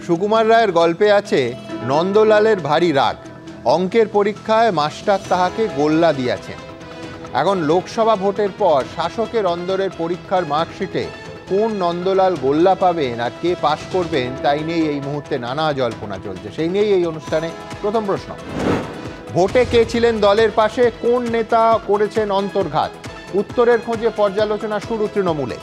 সুকুমার রায়ের গল্পে আছে নন্দলালের ভারী রাগ, অঙ্কের পরীক্ষায় মাস্টার তাহাকে গোল্লা দিয়াছেন। এখন লোকসভা ভোটের পর শাসকের অন্দরের পরীক্ষার মার্কশিটে কোন নন্দলাল গোল্লা পাবেন আর কে পাশ করবেন তাই নিয়ে এই মুহূর্তে নানা জল্পনা চলছে। সেই নিয়েই এই অনুষ্ঠানে প্রথম প্রশ্ন, ভোটে কে ছিলেন দলের পাশে, কোন নেতা করেছেন অন্তর্ঘাত? উত্তরের খোঁজে পর্যালোচনা শুরু তৃণমূলে।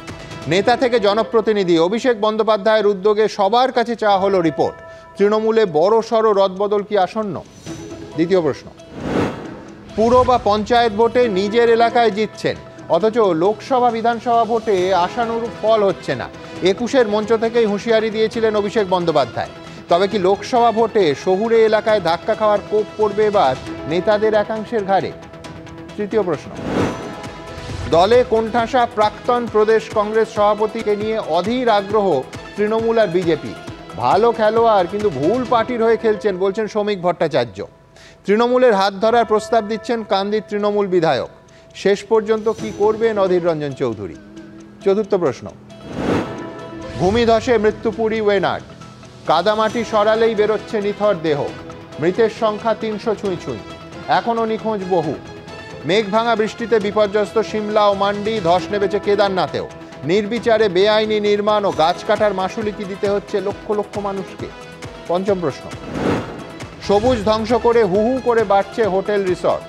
নেতা থেকে জনপ্রতিনিধি অভিষেক বন্দ্যোপাধ্যায়ের উদ্যোগে সবার কাছে চাওয়া হলো রিপোর্ট। তৃণমূলে বড় সড় রদবদল কি আসন্ন? দ্বিতীয় প্রশ্ন, পুর বা পঞ্চায়েত ভোটে নিজের এলাকায় জিতছেন, অথচ লোকসভা বিধানসভা ভোটে আশানুরূপ ফল হচ্ছে না। 21-এর মঞ্চ থেকেই হুঁশিয়ারি দিয়েছিলেন অভিষেক বন্দ্যোপাধ্যায়। তবে কি লোকসভা ভোটে শহুরে এলাকায় ধাক্কা খাওয়ার কোপ পড়বে এবার নেতাদের একাংশের ঘাড়ে? তৃতীয় প্রশ্ন, দলে কোণঠাসা প্রাক্তন প্রদেশ কংগ্রেস সভাপতিকে নিয়ে অধীর আগ্রহ তৃণমূল আর বিজেপি। ভালো খেলোয়াড় কিন্তু ভুল পার্টির হয়ে খেলছেন বলছেন শ্রমিক ভট্টাচার্য। তৃণমূলের হাত ধরার প্রস্তাব দিচ্ছেন কান্দির তৃণমূল বিধায়ক। শেষ পর্যন্ত কি করবেন অধীর রঞ্জন চৌধুরী? চতুর্থ প্রশ্ন, ভূমিধসে মৃত্যুপুরী ওয়েনাড, কাদামাটি সরালেই বেরোচ্ছে নিথর দেহ, মৃতের সংখ্যা 300 ছুঁই। এখনও নিখোঁজ বহু। মেঘ ভাঙা বৃষ্টিতে বিপর্যস্ত সিমলা ও মান্ডি, ধস নেমেছে কেদারনাথেও। নির্বিচারে বেআইনি নির্মাণ ও গাছ কাটার মাশুলি কি দিতে হচ্ছে লক্ষ লক্ষ মানুষকে? পঞ্চম প্রশ্ন, সবুজ ধ্বংস করে হু হু করে বাড়ছে হোটেল রিসর্ট,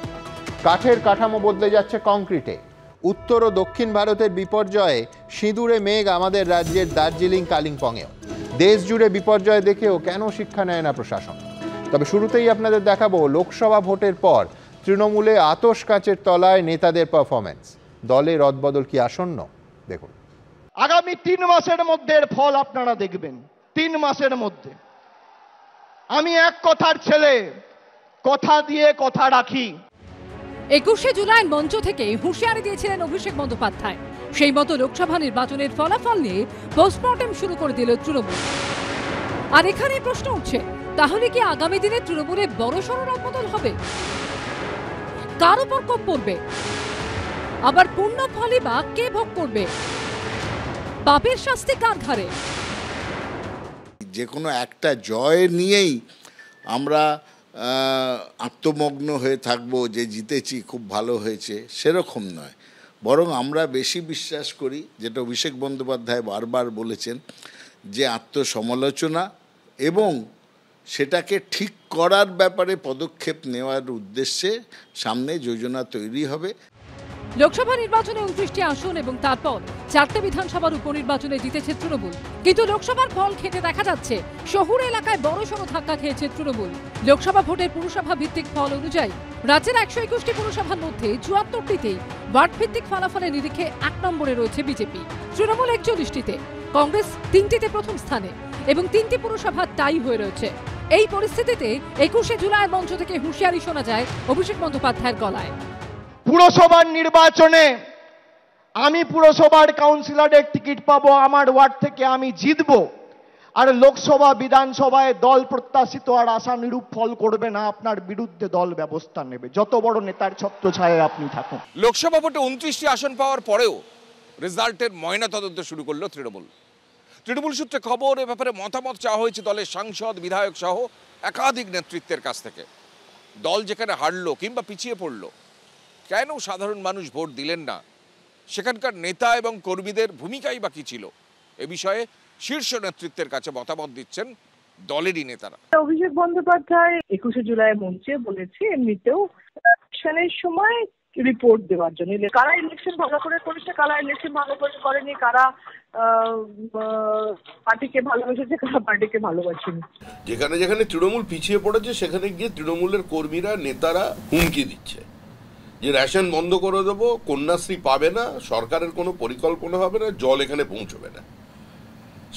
কাঠের কাঠামো বদলে যাচ্ছে কংক্রিটে। উত্তর ও দক্ষিণ ভারতের বিপর্যয়ে সিঁদুরে মেঘ আমাদের রাজ্যের দার্জিলিং কালিম্পংয়েও। দেশ জুড়ে বিপর্যয় দেখেও কেন শিক্ষা নেয় না প্রশাসন? তবে শুরুতেই আপনাদের দেখাবো লোকসভা ভোটের পর তৃণমূলে আতশ কাঁচের তলায় নেতাদের পারফরমেন্স। দলের রদবদল কি আসন্ন? দেখুন, আগামী 3 মাসের মধ্যে এর ফল আপনারা দেখবেন। 3 মাসের মধ্যে। আমি এক কথার ছেলে, কথা দিয়ে কথা রাখি। 21শে জুলাই মঞ্চ থেকে হুঁশিয়ারি দিয়েছিলেন অভিষেক বন্দ্যোপাধ্যায়। সেই মতো লোকসভা নির্বাচনের ফলাফল নিয়ে পোস্টমর্টেম শুরু করে দিল তৃণমূল। আর এখানে প্রশ্ন উঠছে, তাহলে কি আগামী দিনে তৃণমূলে বড়সড় রদবদল হবে? কার উপর কোপ পড়বে? আবার পূর্ণ ফলই বা কে ভোগ করবে? পাপের শাস্তি কার ঘাড়ে? যে কোনো একটা জয় নিয়েই আমরা আত্মমগ্ন হয়ে থাকবো যে জিতেছি, খুব ভালো হয়েছে, সেরকম নয়। বরং আমরা বেশি বিশ্বাস করি, যেটা অভিষেক বন্দ্যোপাধ্যায় বারবার বলেছেন, যে আত্মসমালোচনা এবং সেটাকে ঠিক করার ব্যাপারে পদক্ষেপ নেওয়ার উদ্দেশ্যে সামনে যোজনা তৈরি হবে। লোকসভা নির্বাচনে 29টি আসন এবং তারপর 4টে বিধানসভার উপনির্বাচনে জিতেছে তৃণমূল। কিন্তু লোকসভার ফল খেতে দেখা যাচ্ছে শহুর এলাকায় বড়সড় ধাক্কা খেয়েছে তৃণমূল। লোকসভা ভোটের পুরসভা ভিত্তিক ফল অনুযায়ী রাজ্যের 121টি পুরসভার মধ্যে 74টিতেই ওয়ার্ড ভিত্তিক ফলাফলের নিরিখে 1 নম্বরে রয়েছে বিজেপি। তৃণমূল 41টিতে, কংগ্রেস 3টিতে প্রথম স্থানে এবং 3টি পুরসভা টাই হয়ে রয়েছে। এই পরিস্থিতিতে 21শে জুলাই মঞ্চ থেকে হুঁশিয়ারি শোনা যায় অভিষেক বন্দ্যোপাধ্যায়ের গলায়। পুরসভার নির্বাচনে আমি পুরসভার কাউন্সিলরের টিকিট পাবো, আমার ওয়ার্ড থেকে আমি জিতবো। আর লোকসভা বিধানসভায় দল প্রত্যাশিত আর আশানুরূপ ফল করবে না, আপনার বিরুদ্ধে দল ব্যবস্থা নেবে, যত বড় নেতার ছত্রছায়ায় আপনি থাকুন। লোকসভা ভোটে 29টি আসন পাওয়ার পরেও রেজাল্টের ময়না তদন্ত শুরু করলো তৃণমূল সূত্রে খবর, এ ব্যাপারে মতামত চাওয়া হয়েছে দলের সাংসদ, বিধায়ক সহ একাধিক নেতৃত্বের কাছ থেকে। দল যেখানে হারলো কিংবা পিছিয়ে পড়লো, কেন সাধারণ মানুষ ভোট দিলেন না, সেখানকার নেতা এবং কর্মীদের ভূমিকাই বা কি ছিল, এ বিষয়ে শীর্ষ নেতৃত্বের কাছে মতামত দিচ্ছেন দলেরই নেতারা। অভিষেক বন্দ্যোপাধ্যায় 21শে জুলাই মঞ্চে বলেছে এমনিতেও ইলেকশনের সময় রিপোর্ট দেওয়ার জন্য, কারা ইলেকশন ভালো করে করেছে, কারা ইলেকশন ভালো করে করেনি, কারা পার্টিকে ভালোবেসেছে, কারা পার্টিকে ভালোবাসেনি। যেখানে যেখানে তৃণমূল পিছিয়ে পড়েছে সেখানে গিয়ে তৃণমূলের কর্মীরা, নেতারা হুমকি দিচ্ছে যে রেশন বন্ধ করে দেবো, কন্যাশ্রী পাবে না, সরকারের কোনো পরিকল্পনা হবে না, জল এখানে পৌঁছবে না।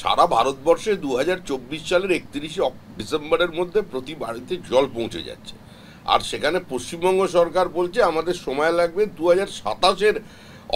সারা ভারতবর্ষে 2024 সালের 31শে ডিসেম্বরের মধ্যে প্রতি বাড়িতে জল পৌঁছে যাচ্ছে। আর সেখানে পশ্চিমবঙ্গ সরকার বলছে আমাদের সময় লাগবে 2027-এর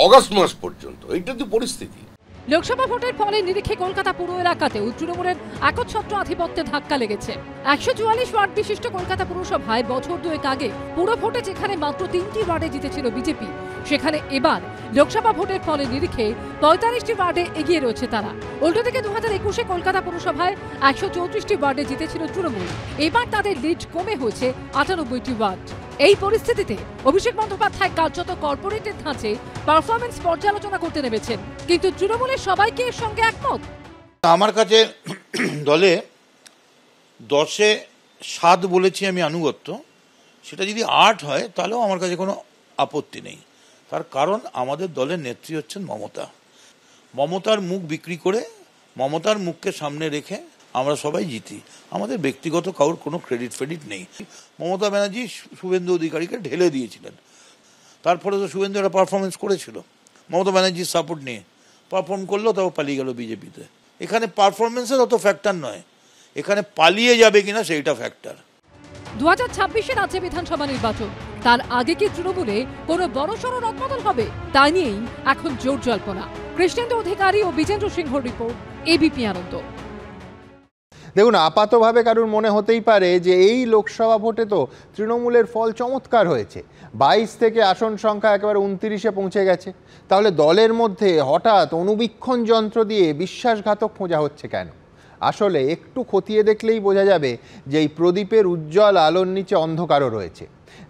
অগাস্ট মাস পর্যন্ত। এইটা তো পরিস্থিতি। লোকসভা ভোটের ফলে নিরিখে কলকাতা পুর এলাকাতেও তৃণমূলের একচ্ছত্র আধিপত্যে ধাক্কা লেগেছে। 144 ওয়ার্ড বিশিষ্ট কলকাতা পুরসভায় বছর দুয়েক আগে পুরো ভোটে যেখানে মাত্র 3টি ওয়ার্ডে জিতেছিল বিজেপি, সেখানে এবার লোকসভা ভোটের ফলে নিরিখে 45টি ওয়ার্ডে এগিয়ে রয়েছে তারা। উল্টো দিকে 2021-এ কলকাতা পুরসভায় 134টি ওয়ার্ডে জিতেছিল তৃণমূল, এবার তাদের লিড কমে হয়েছে 98টি ওয়ার্ড। এই পরিস্থিতিতে অভিষেক বন্দ্যোপাধ্যায় কার্যত কর্পোরেটের ধাঁচে পারফরমেন্স পর্যালোচনা করতে নেমেছেন, কিন্তু তৃণমূলের সবাইকে এর সঙ্গে একমত। আমার কাছে দলে 10-এ 7 বলেছি আমি আনুগত্য, সেটা যদি 8 হয় তাহলেও আমার কাছে কোনো আপত্তি নেই। তার কারণ আমাদের দলের নেত্রী হচ্ছেন মমতা। মমতার মুখ বিক্রি করে, মমতার মুখকে সামনে রেখে আমরা সবাই জিতি। আমাদের ব্যক্তিগত কারোর কোনো ক্রেডিট নেই। মমতা ব্যানার্জি শুভেন্দু অধিকারীকে ঢেলে দিয়েছিলেন, তারপরে তো শুভেন্দু একটা পারফরমেন্স করেছিল মমতা ব্যানার্জির সাপোর্ট নিয়ে, পারফর্ম করলো, তাও পালিয়ে গেল বিজেপিতে। এখানে পারফরমেন্সের অত ফ্যাক্টর নয়, এখানে পালিয়ে যাবে কিনা সেইটা ফ্যাক্টর। 2026-এ রাজ্য বিধানসভা নির্বাচন, তার আগে কি তৃণমূলে কোনো বড়সড় রদবদল হবে, তা নিয়েই এখন জোর জল্পনা। কৃষ্ণেন্দু অধিকারী ও বিজেন্দ্র সিংহর রিপোর্ট, এবিপি আনন্দ। দেখুন, আপাতভাবে কারুর মনে হতেই পারে যে এই লোকসভা ভোটে তো তৃণমূলের ফল চমৎকার হয়েছে, 22 থেকে আসন সংখ্যা একেবারে 29-এ পৌঁছে গেছে। তাহলে দলের মধ্যে হঠাৎ অনুবীক্ষণ যন্ত্র দিয়ে বিশ্বাসঘাতক খোঁজা হচ্ছে কেন? আসলে একটু খতিয়ে দেখলেই বোঝা যাবে যে এই প্রদীপের উজ্জ্বল আলোর নিচে অন্ধকারও রয়েছে।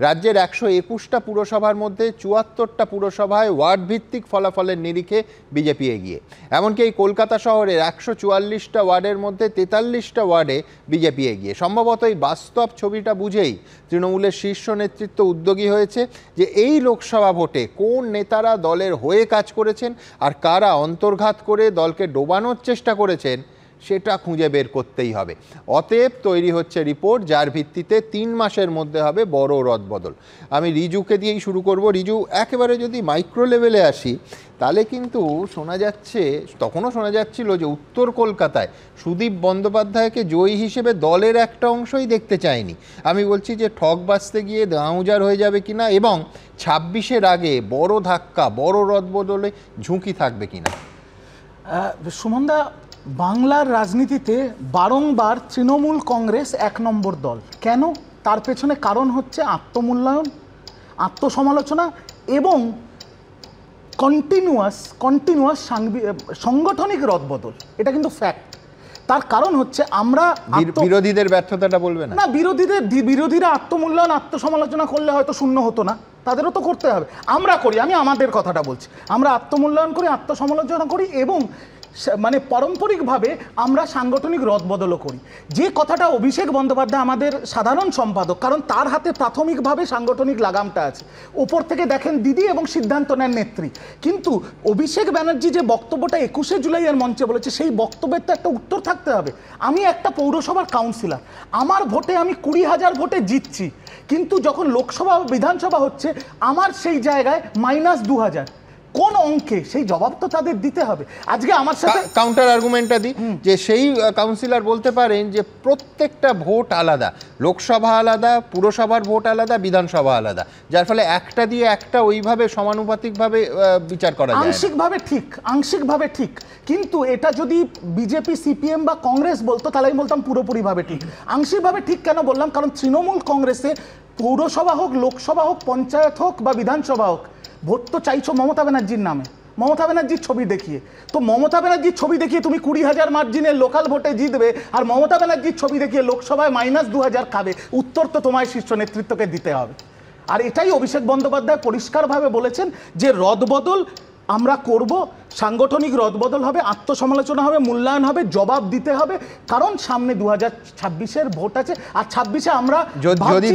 রাজ্যের 121টা পুরসভার মধ্যে 74টা পুরসভায় ওয়ার্ড ভিত্তিক ফলাফলের নিরিখে বিজেপি এগিয়ে। এমনকি এই কলকাতা শহরের 144টা ওয়ার্ডের মধ্যে 43টা ওয়ার্ডে বিজেপি এগিয়ে। সম্ভবত এই বাস্তব ছবিটা বুঝেই তৃণমূলের শীর্ষ নেতৃত্ব উদ্যোগী হয়েছে যে এই লোকসভা ভোটে কোন নেতারা দলের হয়ে কাজ করেছেন আর কারা অন্তর্ঘাত করে দলকে ডোবানোর চেষ্টা করেছেন সেটা খুঁজে বের করতেই হবে। অতএব তৈরি হচ্ছে রিপোর্ট, যার ভিত্তিতে 3 মাসের মধ্যে হবে বড় রদবদল। আমি রিজুকে দিয়েই শুরু করব। রিজু, একেবারে যদি মাইক্রো লেভেলে আসি তাহলে কিন্তু তখনও শোনা যাচ্ছিল যে উত্তর কলকাতায় সুদীপ বন্দ্যোপাধ্যায়কে জয়ী হিসেবে দলের একটা অংশই দেখতে চায়নি। আমি বলছি যে ঠক বাঁচতে গিয়ে দাঁউজার হয়ে যাবে কিনা, এবং 26-এর আগে বড় ধাক্কা, বড় রদবদলে ঝুঁকি থাকবে কিনা। সুমনদা, বাংলার রাজনীতিতে বারংবার তৃণমূল কংগ্রেস 1 নম্বর দল। কেন? তার পেছনে কারণ হচ্ছে আত্মমূল্যায়ন, আত্মসমালোচনা এবং কন্টিনিউয়াস সাংগঠনিক রদবদল। এটা কিন্তু ফ্যাক্ট। তার কারণ হচ্ছে আমরা বিরোধীদের ব্যর্থতাটা বলবে না, বিরোধীরা আত্মমূল্যায়ন আত্মসমালোচনা করলে হয়তো শূন্য হতো না, তাদেরও তো করতে হবে। আমরা করি, আমি আমাদের কথাটা বলছি, আমরা আত্মমূল্যায়ন করি, আত্মসমালোচনা করি এবং মানে পারম্পরিকভাবে আমরা সাংগঠনিক রদবদলও করি। যে কথাটা অভিষেক বন্দ্যোপাধ্যায় আমাদের সাধারণ সম্পাদক, কারণ তার হাতে প্রাথমিকভাবে সাংগঠনিক লাগামটা আছে, ওপর থেকে দেখেন দিদি এবং সিদ্ধান্ত নেন নেত্রী। কিন্তু অভিষেক ব্যানার্জি যে বক্তব্যটা 21শে জুলাইয়ের মঞ্চে বলেছে, সেই বক্তব্যের তো একটা উত্তর থাকতে হবে। আমি একটা পৌরসভার কাউন্সিলর, আমার ভোটে আমি 20,000 ভোটে জিতছি, কিন্তু যখন লোকসভা বিধানসভা হচ্ছে আমার সেই জায়গায় -2,000। কোন অঙ্কে? সেই জবাব তো তাদের দিতে হবে। আজকে আমার সাথে কাউন্টার আর্গুমেন্টটা দিই যে সেই কাউন্সিলর বলতে পারেন যে প্রত্যেকটা ভোট আলাদা, লোকসভা আলাদা, পুরসভার ভোট আলাদা, বিধানসভা আলাদা, যার ফলে একটা দিয়ে একটা ওইভাবে সমানুপাতিকভাবে বিচার করা যায়। আংশিকভাবে ঠিক, কিন্তু এটা যদি বিজেপি, সিপিএম বা কংগ্রেস বলতো তাহলে আমি বলতাম পুরোপুরিভাবে ঠিক। আংশিকভাবে ঠিক কেন বললাম? কারণ তৃণমূল কংগ্রেসে পৌরসভা হোক, লোকসভা হোক, পঞ্চায়েত হোক বা বিধানসভা হোক, ভোট তো চাইছো মমতা ব্যানার্জির নামে, মমতা ব্যানার্জির ছবি দেখিয়ে। তো মমতা ব্যানার্জির ছবি দেখিয়ে তুমি 20,000 মার্জিনে লোকাল ভোটে জিতবে, আর মমতা ব্যানার্জির ছবি দেখিয়ে লোকসভায় -2,000 খাবে। উত্তর তো তোমায় শীর্ষ নেতৃত্বকে দিতে হবে। আর এটাই অভিষেক বন্দ্যোপাধ্যায় পরিষ্কারভাবে বলেছেন যে রদবদল আমরা করব, সাংগঠনিক রদবদল হবে, আত্মসমালোচনা হবে, মূল্যায়ন হবে, জবাব দিতে হবে, কারণ সামনে 2026-এর ভোট আছে। আর 26-এ আমরা যদি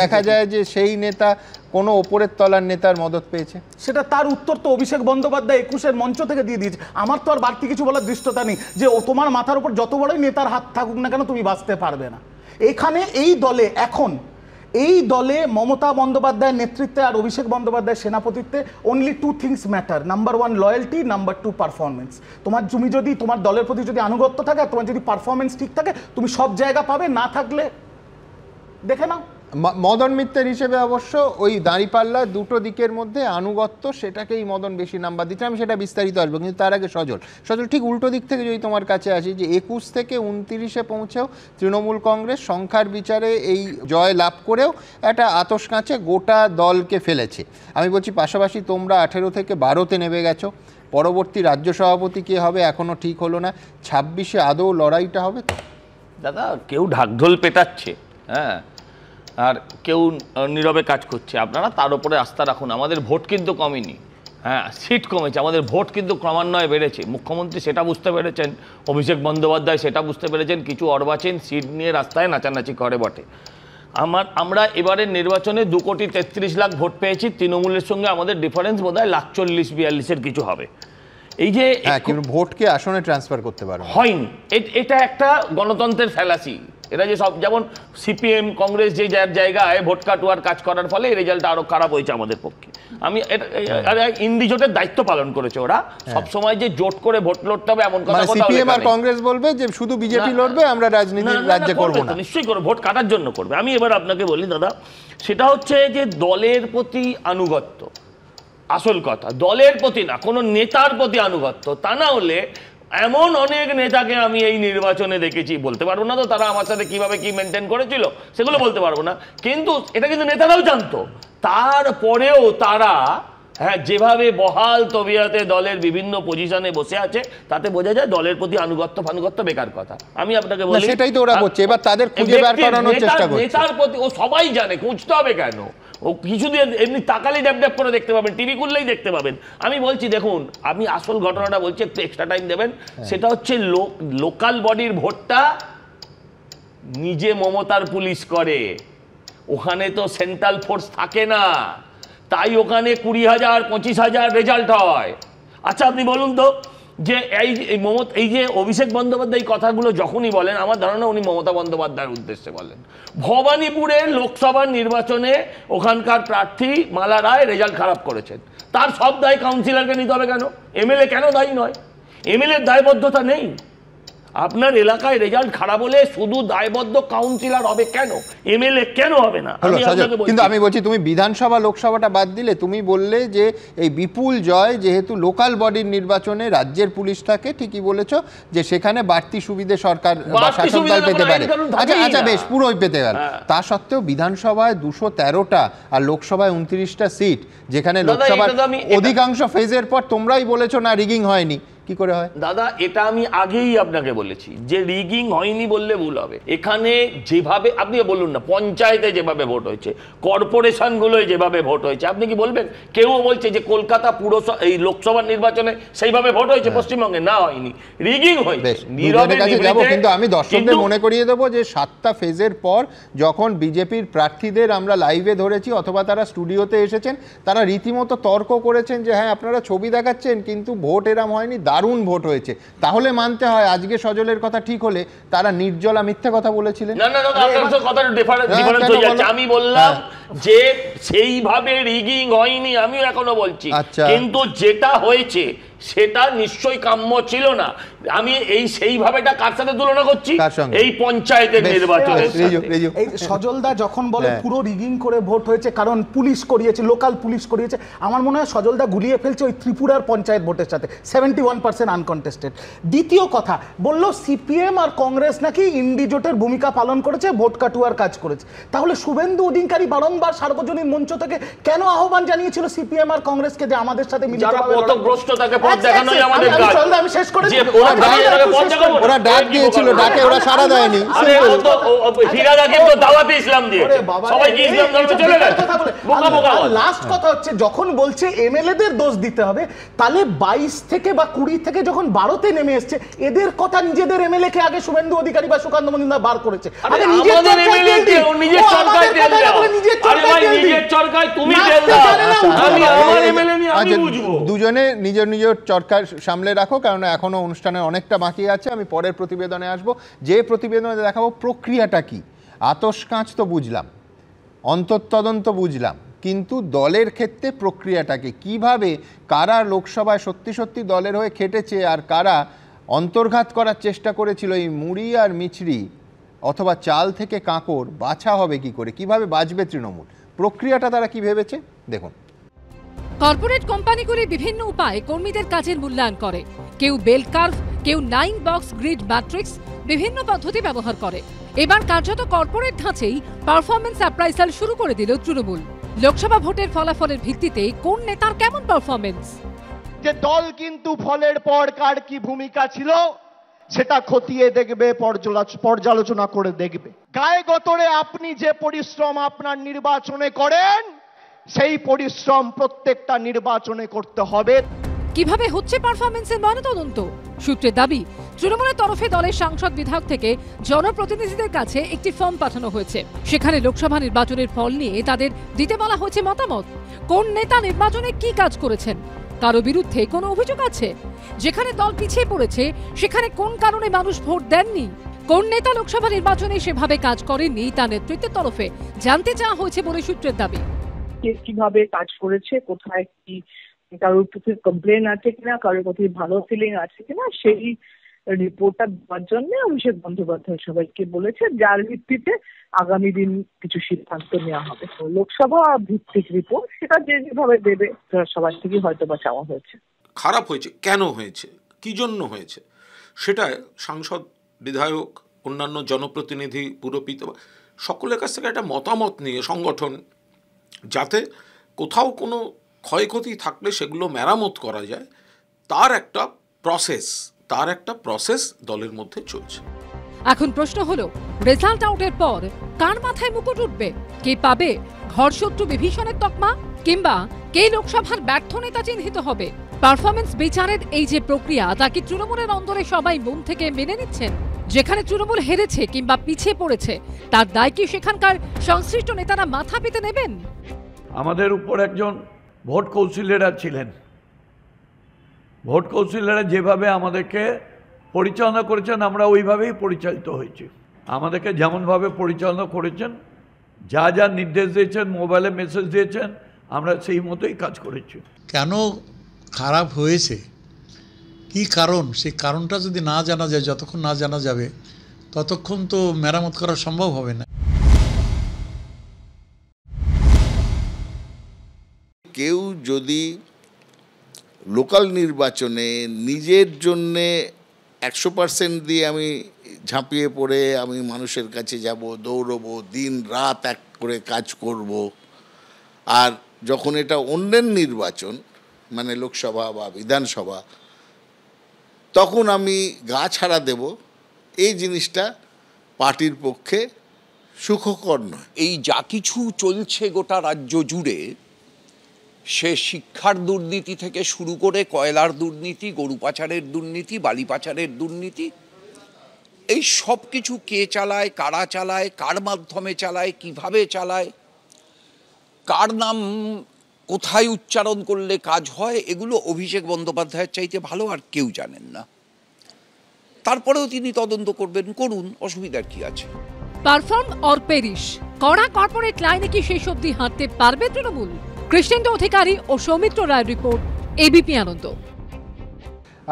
দেখা যায় যে সেই নেতা কোনো ওপরের তলার নেতার মদত পেয়েছে, সেটা তার উত্তর তো অভিষেক বন্দ্যোপাধ্যায় 21-এর মঞ্চ থেকে দিয়ে দিয়েছে। আমার তো আর বাড়তি কিছু বলার দৃষ্টতা নেই যে ও তোমার মাথার উপর যত বড়ই নেতার হাত থাকুক না কেন তুমি বাঁচতে পারবে না। এখানে এই দলে মমতা বন্দ্যোপাধ্যায়ের নেতৃত্বে আর অভিষেক বন্দ্যোপাধ্যায়ের সেনাপতিত্বে only 2 things matter. Number 1 loyalty, number 2 performance. তোমার দলের প্রতি যদি আনুগত্য থাকে আর তোমার যদি পারফরমেন্স ঠিক থাকে, তুমি সব জায়গা পাবে, না থাকলে দেখে নাও। মদন মিত্রের হিসেবে অবশ্য ওই দাঁড়িপাল্লা দুটো দিকের মধ্যে আনুগত্য, সেটাকেই মদন বেশি নাম্বার দিচ্ছে। আমি সেটা বিস্তারিত আসবো, কিন্তু তার আগে সজল ঠিক উল্টো দিক থেকে যদি তোমার কাছে আসি, যে 21 থেকে 29-এ পৌঁছেও তৃণমূল কংগ্রেস সংখ্যার বিচারে এই জয় লাভ করেও একটা আতশ কাঁচে গোটা দলকে ফেলেছে। আমি বলছি পাশাপাশি তোমরা 18 থেকে 12-তে নেমে গেছো, পরবর্তী রাজ্য সভাপতি কে হবে এখনো ঠিক হলো না, 26-এ আদৌ লড়াইটা হবে তো? দাদা, কেউ ঢাকঢোল পেটাচ্ছে, হ্যাঁ, আর কেউ নীরবে কাজ করছে। আপনারা তার উপরে আস্থা রাখুন। আমাদের ভোট কিন্তু কমেনি, হ্যাঁ, সিট কমেছে, আমাদের ভোট কিন্তু ক্রমান্বয়ে বেড়েছে। মুখ্যমন্ত্রী সেটা বুঝতে পেরেছেন, অভিষেক বন্দ্যোপাধ্যায় সেটা বুঝতে পেরেছেন। কিছু অর্বাচীন সিট নিয়ে রাস্তায় নাচানাচি করে বটে। আমরা এবারের নির্বাচনে 2,33,00,000 ভোট পেয়েছি। তৃণমূলের সঙ্গে আমাদের ডিফারেন্স বোধহয় 1,40,42-এর কিছু হবে। এই যে ভোটকে আসনে ট্রান্সফার করতে পারো হয়নি, এটা একটা গণতন্ত্রের ফ্যালাসি। এরা যে সব, যেমন সিপিএম কংগ্রেস যে যার জায়গায় ভোট কাটুয়ার কাজ করার ফলে এই রেজাল্টটা আরো খারাপ হয়েছে আমাদের পক্ষে। আমি ইন্ডি জোটের দায়িত্ব পালন করেছে ওরা, সব সময় যে জোট করে ভোট লড়তে হবে এমন কথা সিপিএম আর কংগ্রেস বলবে যে শুধু বিজেপি লড়বে, আমরা রাজনীতির রাজ্যে করব না। নিশ্চয়ই করবে, ভোট কাটার জন্য করবে। আমি এবার আপনাকে বলি দাদা, সেটা হচ্ছে যে দলের প্রতি আনুগত্য আসল কথা, দলের প্রতি না, কোনো নেতার প্রতি আনুগত্য। তা না হলে এমন অনেক নেতাকে আমি এই নির্বাচনে দেখেছি, বলতে পারবো না তো তারা আমার সাথে কিভাবে কি মেনটেন করেছিল, সেগুলো বলতে পারবো না, কিন্তু এটা কিন্তু নেতারাও জানতো। তারপরেও তারা, হ্যাঁ, যেভাবে বহাল তবিয়াতে দলের বিভিন্ন পজিশনে বসে আছে, তাতে বোঝা যায় দলের প্রতি আনুগত্য বেকার কথা। আমি আপনাকে বলি সেটাই তো ওরা করছে, এবার তাদের খুঁজে বের করানোর চেষ্টা করছে। নেতার প্রতি ও সবাই জানে, খুঁজতে হবে কেন? ও কিছুদিন এমনি তাকালেই ড্যাপ করে দেখতে পাবেন, টিভি খুললেই দেখতে পাবেন। আমি বলছি দেখুন, আমি আসল ঘটনাটা বলছি, একটু এক্সট্রা টাইম দেবেন। সেটা হচ্ছে লোকাল বডির ভোটটা নিজে মমতার পুলিশ করে, ওখানে তো সেন্ট্রাল ফোর্স থাকে না, তাই ওখানে 20,000 25,000 রেজাল্ট হয়। আচ্ছা আপনি বলুন তো, যে এই যে অভিষেক বন্দ্যোপাধ্যায় এই কথাগুলো যখনই বলেন, আমার ধারণা উনি মমতা বন্দ্যোপাধ্যায়ের উদ্দেশ্যে বলেন। ভবানীপুরের লোকসভার নির্বাচনে ওখানকার প্রার্থী মালা রায় রেজাল্ট খারাপ করেছেন, তার সব দায় কাউন্সিলরকে নিতে হবে কেন? এমএলএ কেন দায়ী নয়? এমএলএর দায়বদ্ধতা নেই? আপনার এলাকায় রেজাল্ট খারাপ হলে শুধু দায়বদ্ধ কাউন্সিলর হবে কেন, এমএলএ কেন হবে না? কিন্তু আমি বলছি, তুমি বিধানসভা লোকসভাটা বাদ দিলে, তুমি বললে যে এই বিপুল জয় যেহেতু লোকাল বডির নির্বাচনে রাজ্যের পুলিশ থাকে, ঠিকই বলেছো যে সেখানে বাড়তি সুবিধে সরকার বা শাসক দল পেতে পারে। আচ্ছা বেশ, পুরোই পেতে পারে। তা সত্ত্বেও বিধানসভায় 213টা আর লোকসভায় 29টা সিট, যেখানে লোকসভার অধিকাংশ ফেজের পর তোমরাই বলেছো না রিগিং হয়নি, কি করে হয়? দাদা, এটা আমি আগেই আপনাকে বলেছি যে রিগিং হয়নি বললে ভুল হবে। এখানে যেভাবে আপনি বলুন না, পঞ্চায়েতে যেভাবে ভোট হয়েছে, কর্পোরেশনগুলোয় যেভাবে ভোট হয়েছে, আপনি কি বলবেন? কেউ বলছে যে কলকাতা পুরসভা এই লোকসভার নির্বাচনে সেইভাবে ভোট হয়েছে পশ্চিমবঙ্গে? না, হয়নি, রিগিং হয়েছে। কিন্তু আমি দর্শকদের মনে করিয়ে দেবো যে 7টা ফেজের পর যখন বিজেপির প্রার্থীদের আমরা লাইভে ধরেছি অথবা তারা স্টুডিওতে এসেছেন, তারা রীতিমতো তর্ক করেছেন যে হ্যাঁ আপনারা ছবি দেখাচ্ছেন কিন্তু ভোট এরম হয়নি, দারুণ ভোট হয়েছে। তাহলে মানতে হয় আজকে সজলের কথা ঠিক হলে তারা নির্জলা মিথ্যে কথা বলেছিলেন। না না না, আপনার কথা ডিফারেন্স হয়ে যাচ্ছে। আমি বললাম যে সেইভাবে রিগিং হয়নি, আমিও এখনো বলছি, কিন্তু যেটা হয়েছে সেটা নিশ্চয়ই কাম্য ছিল না। আমি সেইভাবেটা কার সাথে তুলনা করছি? এই পঞ্চায়েতের নির্বাচনের সাথে। এই সজলদা যখন বলে পুরো রিগিং করে ভোট হয়েছে কারণ পুলিশ করিয়েছে, লোকাল পুলিশ করিয়েছে, আমার মনে হয় সজলদা গুলিয়ে ফেলছে ওই ত্রিপুরার পঞ্চায়েত ভোটের সাথে, 71% আনকন্টেস্টেড। দ্বিতীয় কথা বললো সিপিএম আর কংগ্রেস নাকি ইন্ডি জোটের ভূমিকা পালন করেছে, ভোট কাটুয়ার কাজ করেছে। তাহলে শুভেন্দু অধিকারী বারংবার সার্বজনীন মঞ্চ থেকে কেন আহ্বান জানিয়েছিল সিপিএম আর কংগ্রেসকে যে আমাদের সাথে মিলিত হবে? আমি শেষ করে ওরা ডাক দিয়েছিল, ডাকে ওরা সাড়া দেয়নি। লাস্ট কথা হচ্ছে যখন বলছে এমএলএদের দোষ দিতে হবে, তাহলে 22 থেকে বা 20 থেকে যখন 12তে নেমে এসছে, এদের কথা নিজেদের এমএলএ কে আগে শুভেন্দু অধিকারী বা সুকান্ত মজুমদার বার করেছে। দুজনে নিজের নিজের চরকার সামলে রাখো, কারণ এখনো অনুষ্ঠানের অনেকটা বাকি আছে। আমি পরের প্রতিবেদনে আসবো, যে প্রতিবেদনে দেখাবো প্রক্রিয়াটা কি। আতশ কাঁচ তো বুঝলাম, অন্তর্তদন্ত বুঝলাম, কিন্তু দলের ক্ষেত্রে প্রক্রিয়াটাকে কিভাবে, কারা লোকসভায় সত্যি সত্যি দলের হয়ে খেটেছে আর কারা অন্তর্ঘাত করার চেষ্টা করেছিল, এই মুড়ি আর মিছরি অথবা চাল থেকে কাঁকড় বাছা হবে কি করে, কিভাবে বাঁচবে তৃণমূল, প্রক্রিয়াটা তারা কি ভেবেছে দেখুন। কর্পোরেট কোম্পানিগুলি বিভিন্ন উপায়ে কর্মীদের কাজের মূল্যায়ন করে। কেউ বেল কার্ভ, কেউ 9 বক্স গ্রিড ম্যাট্রিক্স, বিভিন্ন পদ্ধতি ব্যবহার করে। এবার কার্যত কর্পোরেট ধাঁচেই পারফরমেন্স অ্যাপ্রাইজাল শুরু করে দিল তৃণমূল। লোকসভা ভোটের ফলাফলের ভিত্তিতে কোন নেতার কেমন পারফরমেন্স, যে দল কিন্তু ফলের পর কার কি ভূমিকা ছিল সেটা খতিয়ে দেখবে, পর্যালোচনা করে দেখবে। গায়ে গতরে আপনি যে পরিশ্রম আপনার নির্বাচনে করেন সেই পরিশ্রম প্রত্যেকটা নির্বাচনে করতে হবে। কিভাবে হচ্ছে পারফরমেন্সের ময়নাতদন্ত? সূত্রের দাবি, তৃণমূলের তরফে দলের সাংসদ বিধায়ক থেকে জনপ্রতিনিধিদের কাছে একটি ফর্ম পাঠানো হয়েছে। সেখানে লোকসভা নির্বাচনের ফল নিয়ে তাদের দিতে বলা হয়েছে মতামত। কোন নেতা নির্বাচনে কি কাজ করেছেন, কারো বিরুদ্ধে কোনো অভিযোগ আছে, যেখানে দল পিছিয়ে পড়েছে সেখানে কোন কারণে মানুষ ভোট দেননি, কোন নেতা লোকসভা নির্বাচনে সেভাবে কাজ করেননি তা নেতৃত্বের তরফে জানতে চাওয়া হয়েছে বলে সূত্রের দাবি। কিভাবে কাজ করেছে, কোথায় কি কারোর প্রতি কমপ্লেন আছে কিনা, কারোর প্রতি ভালো ফিলিং আছে কিনা, সেই রিপোর্টটা দেওয়ার জন্য অভিষেক বন্দ্যোপাধ্যায় সবাইকে বলেছে, যার ভিত্তিতে আগামী দিন কিছু সিদ্ধান্ত নেওয়া হবে। লোকসভা ভিত্তিক রিপোর্ট সেটা যেভাবে দেবে সবার থেকে হয়তো বা চাওয়া হয়েছে। খারাপ হয়েছে কেন হয়েছে, কি জন্য হয়েছে, সেটা সাংসদ, বিধায়ক, অন্যান্য জনপ্রতিনিধি, পুরপিত সকলের কাছ থেকে একটা মতামত নিয়ে সংগঠন, যাতে কোথাও কোনো ক্ষয়ক্ষতি থাকলে সেগুলো মেরামত করা যায়, তার একটা প্রসেস দলের মধ্যে চলছে। এখন প্রশ্ন হলো, রেজাল্ট আউটের পর কার মাথায় মুকুট উঠবে? কে পাবে ঘরশত্রু বিভীষণের তকমা, কিংবা কে লোকসভার ব্যর্থ নেতা চিহ্নিত হবে? পারফরমেন্স বিচারের এই যে প্রক্রিয়া, তা কি তৃণমূলের অন্দরে সবাই মন থেকে মেনে নিচ্ছেন? যেখানে তৃণমূল হেরেছে কিংবা পিছিয়ে পড়েছে, তার দায় কি সেখানকার সংশ্লিষ্ট নেতারা মাথা পেতে নেবেন? আমাদের উপর একজন ভোট কৌশলীরা ছিলেন, ভোট কৌশলীরা যেভাবে আমাদেরকে পরিচালনা করেছেন আমরা ওইভাবেই পরিচালিত হয়েছি। আমাদেরকে যেমনভাবে পরিচালনা করেছেন, যা যা নির্দেশ দিয়েছেন, মোবাইলে মেসেজ দিয়েছেন, আমরা সেই মতোই কাজ করেছি। কেন খারাপ হয়েছে, কি কারণ, সেই কারণটা যদি না জানা যায়, যতক্ষণ না জানা যাবে ততক্ষণ তো মেরামত করা সম্ভব হবে না। কেউ যদি লোকাল নির্বাচনে নিজের জন্যে 100% দিয়ে আমি ঝাঁপিয়ে পড়ে আমি মানুষের কাছে যাব, দৌড়বো, দিন রাত এক করে কাজ করব, আর যখন এটা অন্যের নির্বাচন মানে লোকসভা বা বিধানসভা, তখন আমি গা ছাড়া দেব, এই জিনিসটা পার্টির পক্ষে সুখকর নয়। এই যা কিছু চলছে গোটা রাজ্য জুড়ে, সে শিক্ষার দুর্নীতি থেকে শুরু করে কয়লার দুর্নীতি, গরু পাচারের দুর্নীতি, বালি পাচারের দুর্নীতি, এই সব কিছু কে চালায়, কারা চালায়, কার মাধ্যমে চালায়, কিভাবে চালায়, কার নাম কোথায় উচ্চারণ করলে কাজ হয়, এগুলো অভিষেক বন্দ্যোপাধ্যায়ের চাইতে ভালো আর কেউ জানেন না। তারপরেও তিনি তদন্ত করবেন, করুন, অসুবিধার কি আছে। পারফর্ম অর পেরিশ, কড়া কর্পোরেট লাইনে কি শেষ অবধি হাঁটতে পারবে তৃণমূল? কৃষ্ণেন্দু অধিকারী ও সৌমিত্র রায়ের রিপোর্ট, এবিপি আনন্দ।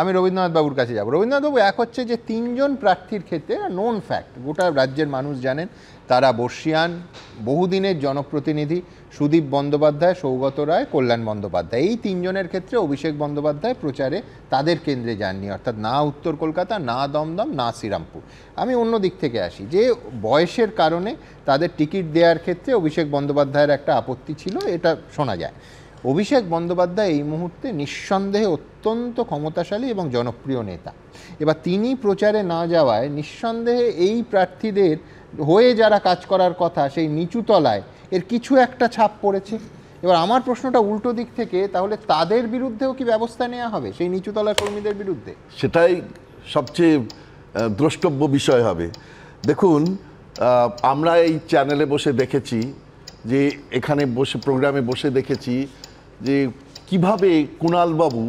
আমি রবীন্দ্রনাথ বাবুর কাছে যাব। রবীন্দ্রনাথ বাবু, এক হচ্ছে যে 3 জন প্রার্থীর ক্ষেত্রে নোন ফ্যাক্ট, গোটা রাজ্যের মানুষ জানেন, তারা বর্ষীয়ান, বহুদিনের জনপ্রতিনিধি, সুদীপ বন্দ্যোপাধ্যায়, সৌগত রায়, কল্যাণ বন্দ্যোপাধ্যায়। এই 3 জনের ক্ষেত্রে অভিষেক বন্দ্যোপাধ্যায় প্রচারে তাদের কেন্দ্রে যাননি, অর্থাৎ না উত্তর কলকাতা, না দমদম, না শ্রীরামপুর। আমি অন্য দিক থেকে আসি, যে বয়সের কারণে তাদের টিকিট দেওয়ার ক্ষেত্রে অভিষেক বন্দ্যোপাধ্যায়ের একটা আপত্তি ছিল, এটা শোনা যায়। অভিষেক বন্দ্যোপাধ্যায় এই মুহূর্তে নিঃসন্দেহে অত্যন্ত ক্ষমতাশালী এবং জনপ্রিয় নেতা। এবার তিনি প্রচারে না যাওয়ায় নিঃসন্দেহে এই প্রার্থীদের হয়ে যারা কাজ করার কথা সেই নিচু তলায় এর কিছু একটা ছাপ পড়েছে। এবার আমার প্রশ্নটা উল্টো দিক থেকে, তাহলে তাদের বিরুদ্ধেও কি ব্যবস্থা নেওয়া হবে, সেই নিচুতলার কর্মীদের বিরুদ্ধে? সেটাই সবচেয়ে দ্রষ্টব্য বিষয় হবে। দেখুন, আমরা এই চ্যানেলে বসে দেখেছি, যে এখানে বসে প্রোগ্রামে বসে দেখেছি যে কিভাবে কুণালবাবু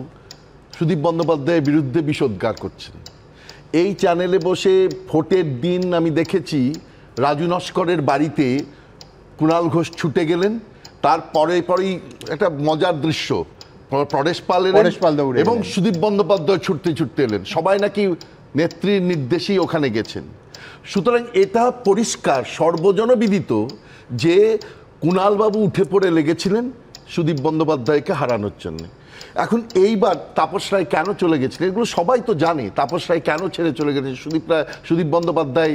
সুদীপ বন্দ্যোপাধ্যায়ের বিরুদ্ধে বিষোদ্গার করছেন। এই চ্যানেলে বসে ভোটের দিন আমি দেখেছি রাজু নস্করের বাড়িতে কুণাল ঘোষ ছুটে গেলেন, পরেই একটা মজার দৃশ্য, পরেশ পাল এবং সুদীপ বন্দ্যোপাধ্যায় ছুটতে এলেন, সবাই নাকি নেত্রীর নির্দেশেই ওখানে গেছেন। সুতরাং এটা পরিষ্কার সর্বজনবিদিত যে কুণালবাবু উঠে পড়ে লেগেছিলেন সুদীপ বন্দ্যোপাধ্যায়কে হারানোর জন্য। এখন এইবার তাপস রায় কেন চলে গেছিলেন এগুলো সবাই তো জানে। তাপস রায় কেন ছেড়ে চলে গেছেন, সুদীপ বন্দ্যোপাধ্যায়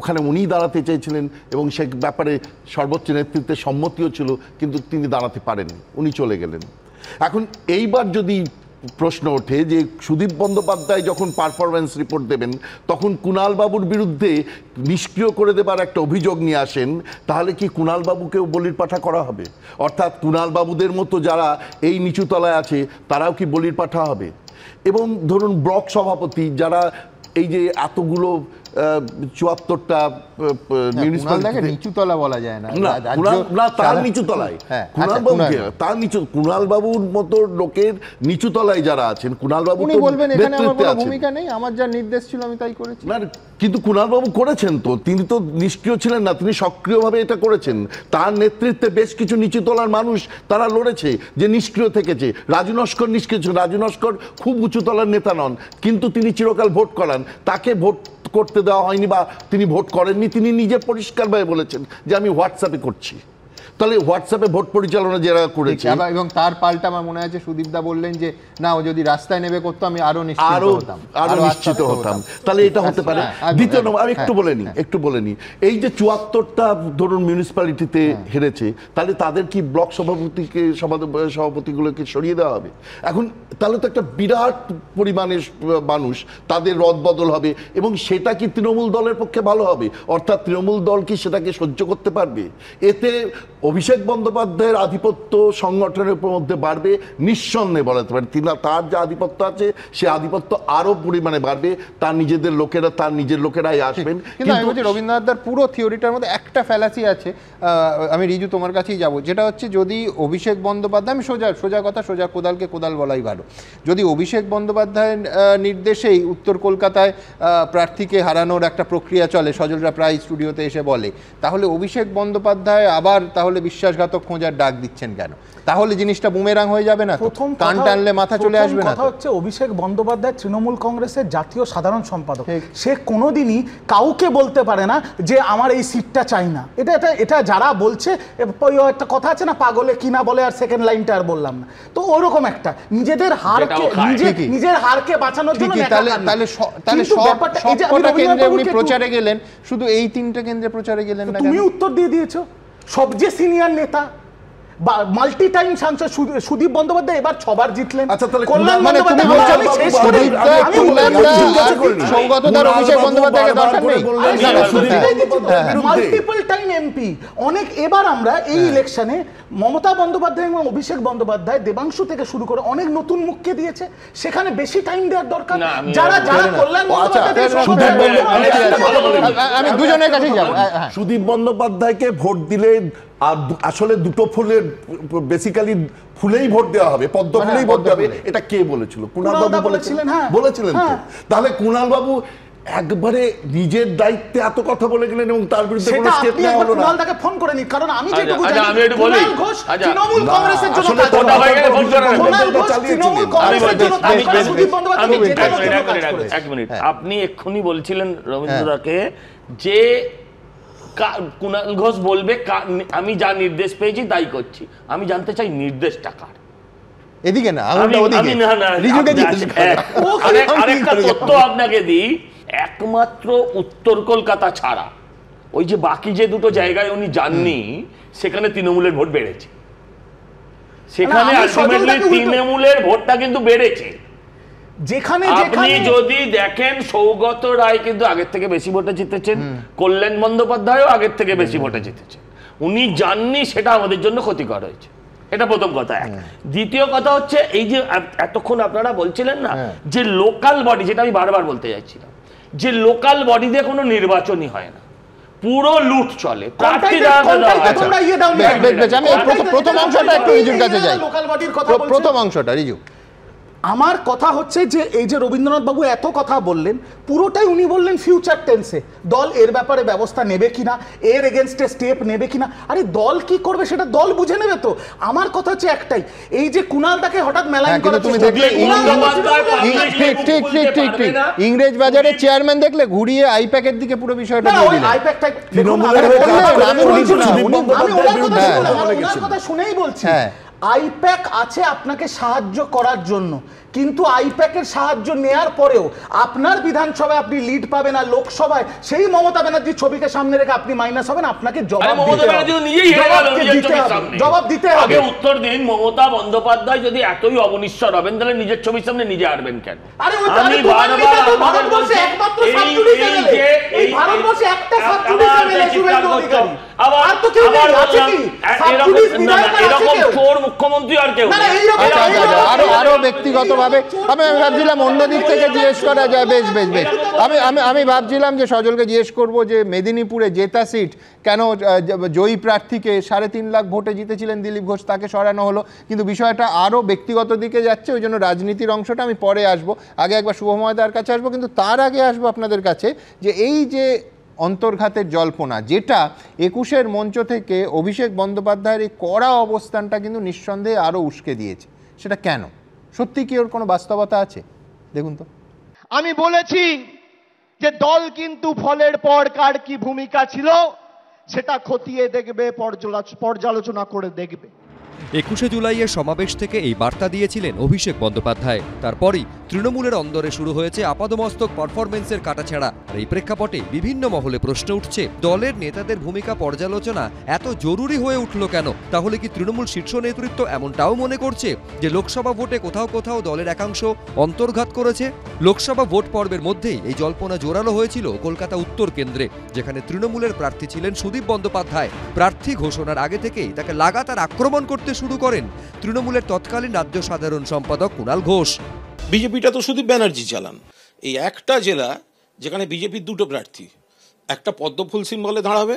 ওখানে উনিই দাঁড়াতে চেয়েছিলেন এবং সে ব্যাপারে সর্বোচ্চ নেতৃত্বের সম্মতিও ছিল, কিন্তু তিনি দাঁড়াতে পারেননি, উনি চলে গেলেন। এখন এইবার যদি প্রশ্ন ওঠে যে সুদীপ বন্দ্যোপাধ্যায় যখন পারফরমেন্স রিপোর্ট দেবেন তখন কুণালবাবুর বিরুদ্ধে নিষ্ক্রিয় করে দেবার একটা অভিযোগ নিয়ে আসেন, তাহলে কি কুণালবাবুকেও বলির পাঠা করা হবে? অর্থাৎ কুণালবাবুদের মতো যারা এই নিচুতলায় আছে তারাও কি বলির পাঠা হবে? এবং ধরুন ব্লক সভাপতি যারা এই যে এতগুলো ৭৪টা নিচুতলা বলা যায় না, তার নিচুতলায় কুণালবাবুর মতো লোকের নিচুতলায় যারা আছেন, কুণালবাবু বলবেন এখানে আমার কোনো ভূমিকা নেই, আমার যা নির্দেশ ছিল আমি তাই করেছি। না, কিন্তু কুণালবাবু করেছেন তো, তিনি তো নিষ্ক্রিয় ছিলেন না, তিনি সক্রিয়ভাবে এটা করেছেন। তার নেতৃত্বে বেশ কিছু নিচুতলার মানুষ তারা লড়েছে যে নিষ্ক্রিয় থেকেছে। রাজু নস্কর নিষ্ক্রিয় ছিল, রাজু নস্কর খুব উঁচুতলার নেতা নন, কিন্তু তিনি চিরকাল ভোট করান, তাকে ভোট করতে দেওয়া হয়নি বা তিনি ভোট করেননি। তিনি নিজে পরিষ্কারভাবে বলেছেন যে আমি হোয়াটসঅ্যাপে করছি। তাহলে হোয়াটসঅ্যাপে ভোট পরিচালনা যারা করেছে, এবং তার পাল্টা আমার মনে আছে সুদীপদা বললেন যে না, ও যদি রাস্তায় নেমে করতো আমি আরো নিশ্চিত হতাম। তাহলে এটা হতে পারে। দ্বিতীয় নম্বর আমি একটু বলে নি এই যে ৭৪টা ধরুন মিউনিসিপ্যালিটিতে হেরেছে, তাহলে তাদের কি ব্লক সভাপতিগুলোকে সরিয়ে দেওয়া হবে? এখন তাহলে তো একটা বিরাট পরিমাণের মানুষ তাদের রদবদল হবে, এবং সেটা কি তৃণমূল দলের পক্ষে ভালো হবে? অর্থাৎ তৃণমূল দল কি সেটাকে সহ্য করতে পারবে? এতে অভিষেক বন্দ্যোপাধ্যায়ের আধিপত্য সংগঠনের মধ্যে বাড়বে, নিঃসন্দেহে বলা যেতে পারে। তার যে আধিপত্য আছে সে আধিপত্য আরো পরিমাণে বাড়বে, তার নিজের লোকেরাই আসবেন। কিন্তু রবীন্দ্রনাথদার পুরো থিওরিটার মধ্যে একটা ফ্যালাসি আছে, আমি রিজু তোমার কাছেই যাব, যেটা হচ্ছে যদি অভিষেক বন্দ্যোপাধ্যায়, আমি সোজা কথা, সোজা কোদালকে কোদাল বলাই ভালো, যদি অভিষেক বন্দ্যোপাধ্যায়ের নির্দেশেই উত্তর কলকাতায় প্রার্থীকে হারানোর একটা প্রক্রিয়া চলে, সজলরা প্রায় স্টুডিওতে এসে বলে, তাহলে অভিষেক বন্দ্যোপাধ্যায় আবার তাহলে বিশ্বাসঘাতক খোঁজার ডাক দিচ্ছেন কেন? তাহলে জিনিসটা বুমেরাং হয়ে যাবে না? প্রথম কান টানলে মাথা চলে আসবে না? কথা হচ্ছে অভিষেক বন্দ্যোপাধ্যায় তৃণমূল কংগ্রেসের জাতীয় সাধারণ সম্পাদক, সে কোনোদিনই কাউকে বলতে পারে না যে আমার এই সিটটা চাই না। এটা যারা বলছে, একটা কথা আছে না, পাগলে কি না বলে, আর সেকেন্ড লাইনটা আর বললাম না, তো ওরকম একটা নিজেদের হারকে বাঁচানোর জন্য। তাহলে সবকটা কেন্দ্রে উনি প্রচারে গেলেন, শুধু এই 3টে কেন্দ্রে প্রচারে গেলেন না? তুমি উত্তর দিয়ে দিয়েছো। সবচেয়ে সিনিয়র নেতা, মাল্টি টাইম সাংসদ সুদীপ বন্দ্যোপাধ্যায় এবার 6বার জিতলেন। আচ্ছা, তাহলে মাল্টিপল টাইম এমপি অনেক। এবার আমরা এই ইলেকশনে মমতা বন্দ্যোপাধ্যায় এবং অভিষেক বন্দ্যোপাধ্যায়, দেবাংশু থেকে শুরু করে অনেক নতুন মুখকে দিয়েছে, সেখানে বেশি টাইম দেওয়ার দরকার। যারা কল্যাণ আমি দুজনের কাছেই যাব। সুদীপ বন্দ্যোপাধ্যায়কে ভোট দিলে আর আসলে দুটো ফুলের বেসিক্যালি ফুলেই ভোট দেওয়া হবে, পদ্ম ফুলেই ভোট দেওয়া হবে, এটা কে বলেছিল? কুণালবাবু বলেছিলেন তো। তাহলে কুণালবাবু একবারে নিজের দায়িত্বে এত কথা বলে গেলেন এবং তার বিরুদ্ধে কোনো স্টেপ নেওয়া হলো না। কুণালদাকে ফোন করে নিন, কারণ আমি যেটুকু জানি কুণাল ঘোষ তৃণমূল কংগ্রেসের জন্য এক মিনিট, আপনি এক্ষুনি বলছিলেন রবীন্দ্রদাকে যে কুণাল ঘোষ বলবে আমি যা নির্দেশ পেয়েছি তাই করছি। আমি জানতে চাই নির্দেশটা কার? এদিকে না, আরেকটা তথ্য আপনাকে দিই, একমাত্র উত্তর কলকাতা ছাড়া ওই যে বাকি যে দুটো জায়গায় উনি যাননি, সেখানে তৃণমূলের ভোট বেড়েছে। সেখানে আলটিমেটলি তৃণমূলের ভোটটা কিন্তু বেড়েছে। যেখানে আপনি যদি দেখেন সৌগত রায় কিন্তু আগের থেকে বেশি ভোটে জিতেছেন, কল্যাণ বন্দ্যোপাধ্যায়ও আগের থেকে বেশি ভোটে জিতেছেন। উনি জাননি, সেটা আমাদের জন্য ক্ষতিকর হয়েছে। এটা প্রথম কথা। দ্বিতীয় কথা হচ্ছে এই যে এতক্ষণ আপনারা বলছিলেন না যে লোকাল বডি, যেটা আমি বারবার বলতে যাচ্ছিলাম, যে লোকাল বডিতে কোনো নির্বাচনই হয় না, পুরো লুট চলে। প্রথম অংশটা একটু রিজুর কাছে যাই। প্রথম অংশটা রিজু আমার কথা হচ্ছে যে এই যে রবীন্দ্রনাথ বাবু এত কথা বললেন, পুরোটাই উনি বললেন ফিউচার টেন্সে। দল এর ব্যাপারে ব্যবস্থা নেবে কিনা, এর এগেনস্টে স্টেপ নেবে কিনা, আরে দল কি করবে সেটা দল বুঝে নেবে তো। আমার কথা হচ্ছে একটাই, এই যে কুণালদাকে হঠাৎ মেলাইন করা, তুমি দেখলে ঠিক ইংরেজ বাজারের চেয়ারম্যান দেখলে ঘুরিয়ে আইপ্যাকের দিকে পুরো বিষয়টা দিয়ে দিলেন। আমি কথা শুনেই বলছি, আইপ্যাক আছে আপনাকে সাহায্য করার জন্য, কিন্তু আইপ্যাকের সাহায্য নেয়ার পরেও আপনার বিধানসভায় আপনি লিড পাবেন, আর লোকসভায় সেই মমতা ব্যানার্জির ছবিকে সামনে রেখে আপনি মাইনাস হবেন। আপনাকে জবাব দিতে হবে। উত্তর দিন, মমতা বন্দ্যোপাধ্যায় যদি এতই অবনিশ্বর হবেন তাহলে নিজের ছবির সামনে নিজে হারবেন কেন? আমি ভারতবর্ষে একমাত্র এরকম চোর মুখ্যমন্ত্রী আর কেউ আরো ব্যক্তিগতভাবে আমি ভাবছিলাম অন্য দিক থেকে জিজ্ঞেস করা যায়। বেশ বেশ বেশ আমি ভাবছিলাম যে সজলকে জিজ্ঞেস করবো যে মেদিনীপুরে জেতা সিট কেন জয়ী প্রার্থীকে 3.5 লাখ ভোটে জিতেছিলেন দিলীপ ঘোষ, তাকে সরানো হলো, কিন্তু বিষয়টা আরও ব্যক্তিগত দিকে যাচ্ছে, ওই জন্য রাজনীতির অংশটা আমি পরে আসবো। আগে একবার শুভময়দার কাছে আসবো, কিন্তু তার আগে আসবো আপনাদের কাছে যে এই যে অন্তর্ঘাতের জল্পনা, যেটা 21-এর মঞ্চ থেকে অভিষেক বন্দ্যোপাধ্যায়ের এই কড়া অবস্থানটা কিন্তু নিঃসন্দেহে আরও উস্কে দিয়েছে, সেটা কেন? সত্যি কি ওর কোনো বাস্তবতা আছে? দেখুন তো। আমি বলেছি যে দল কিন্তু ফলের পর কার কি ভূমিকা ছিল সেটা খতিয়ে দেখবে, পর্যালোচনা করে দেখবে। 21শে জুলাইয়ের সমাবেশ থেকে এই বার্তা দিয়েছিলেন অভিষেক বন্দ্যোপাধ্যায়। তারপরই তৃণমূলের অন্দরে শুরু হয়েছে আপাদমস্তক পারফরমেন্সের কাটাছেঁড়া। আর এই প্রেক্ষাপটে বিভিন্ন মহলে প্রশ্ন উঠছে, দলের নেতাদের ভূমিকা পর্যালোচনা এত জরুরি হয়ে উঠল কেন? তাহলে কি তৃণমূল শীর্ষ নেতৃত্ব এমনটাও মনে করছে যে লোকসভা ভোটে কোথাও কোথাও দলের একাংশ অন্তর্ঘাত করেছে? লোকসভা ভোট পর্বের মধ্যেই এই জল্পনা জোরালো হয়েছিল কলকাতা উত্তর কেন্দ্রে, যেখানে তৃণমূলের প্রার্থী ছিলেন সুদীপ বন্দ্যোপাধ্যায়। প্রার্থী ঘোষণার আগে থেকেই তাকে লাগাতার আক্রমণ করতে শুরু করেন তৃণমূলের তৎকালীন রাজ্য সাধারণ সম্পাদক কুণাল ঘোষ। বিজেপিটা তো সুদীপ ব্যানার্জি চালান। এই একটা জেলা যেখানে বিজেপির দুটো প্রার্থী, একটা পদ্মফুল সিম্বলে দাঁড়াবে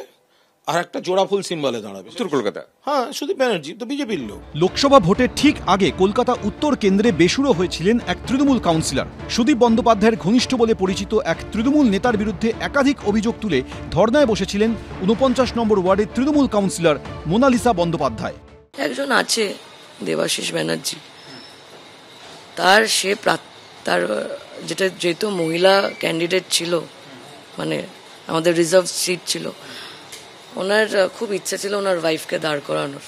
আর একটা জোড়াফুল সিম্বলে দাঁড়াবে। উত্তর কলকাতা, হ্যাঁ, সুদীপ ব্যানার্জি তো বিজেপির লোক। লোকসভা ভোটের ঠিক আগে কলকাতা উত্তর কেন্দ্রে বেসুরো হয়েছিলেন এক তৃণমূল কাউন্সিলর। সুদীপ বন্দ্যোপাধ্যায়ের ঘনিষ্ঠ বলে পরিচিত এক তৃণমূল নেতার বিরুদ্ধে একাধিক অভিযোগ তুলে ধর্নায় বসেছিলেন 49 নম্বর ওয়ার্ডের তৃণমূল কাউন্সিলর মোনালিসা বন্দ্যোপাধ্যায়। একজন আছে দেবাশিস ব্যানার্জি, তার যেটা যেহেতু মহিলা ক্যান্ডিডেট ছিল, মানে আমাদের রিজার্ভ সিট ছিল, ওনার খুব ইচ্ছা ছিল ওনার ওয়াইফকে দাঁড় করানোর।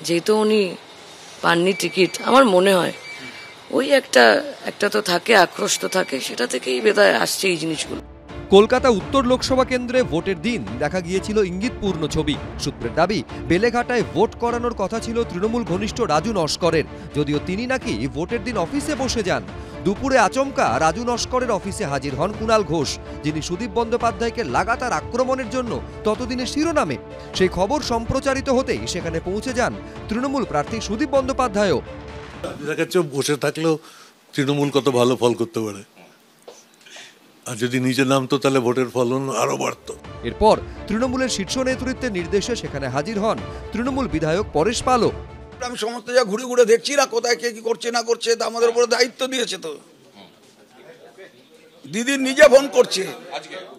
যেহেতু উনি পাননি টিকিট, আমার মনে হয় ওই একটা তো থাকে, আক্রোশ তো থাকে, সেটা থেকেই বোধহয় আসছে এই জিনিসগুলো। কলকাতা উত্তর লোকসভা কেন্দ্রে ভোটের দিন দেখা গিয়েছিল ইঙ্গিতপূর্ণ ছবি। সূত্রের দাবি, বেলেঘাটায় ভোট করানোর কথা ছিল তৃণমূল ঘনিষ্ঠ রাজু নস্করের, যদিও তিনি নাকি ভোটের দিন অফিসে বসে যান। দুপুরে আচমকা রাজু নস্করের অফিসে হাজির হন কুণাল ঘোষ, যিনি সুদীপ বন্দ্যোপাধ্যায়কে লাগাতার আক্রমণের জন্য ততদিনের শিরোনামে। সেই খবর সম্প্রচারিত হতেই সেখানে পৌঁছে যান তৃণমূল প্রার্থী সুদীপ বন্দ্যোপাধ্যায়ও। বসে থাকলেও তৃণমূল কত ভালো ফল করতে পারে, আর যদি নিজে নামতো তাহলে ভোটের ফলন আরো বাড়তো। এরপর তৃণমূলের শীর্ষ নেতৃত্বের নির্দেশে সেখানে হাজির হন তৃণমূল বিধায়ক পরেশ পালও। আমি সমস্ত জায়গা ঘুরে ঘুরে দেখছি না কোথায় কে কি করছে না করছে, তা আমাদের উপরে দায়িত্ব দিয়েছে। তো দিদি নিজে ফোন করছে,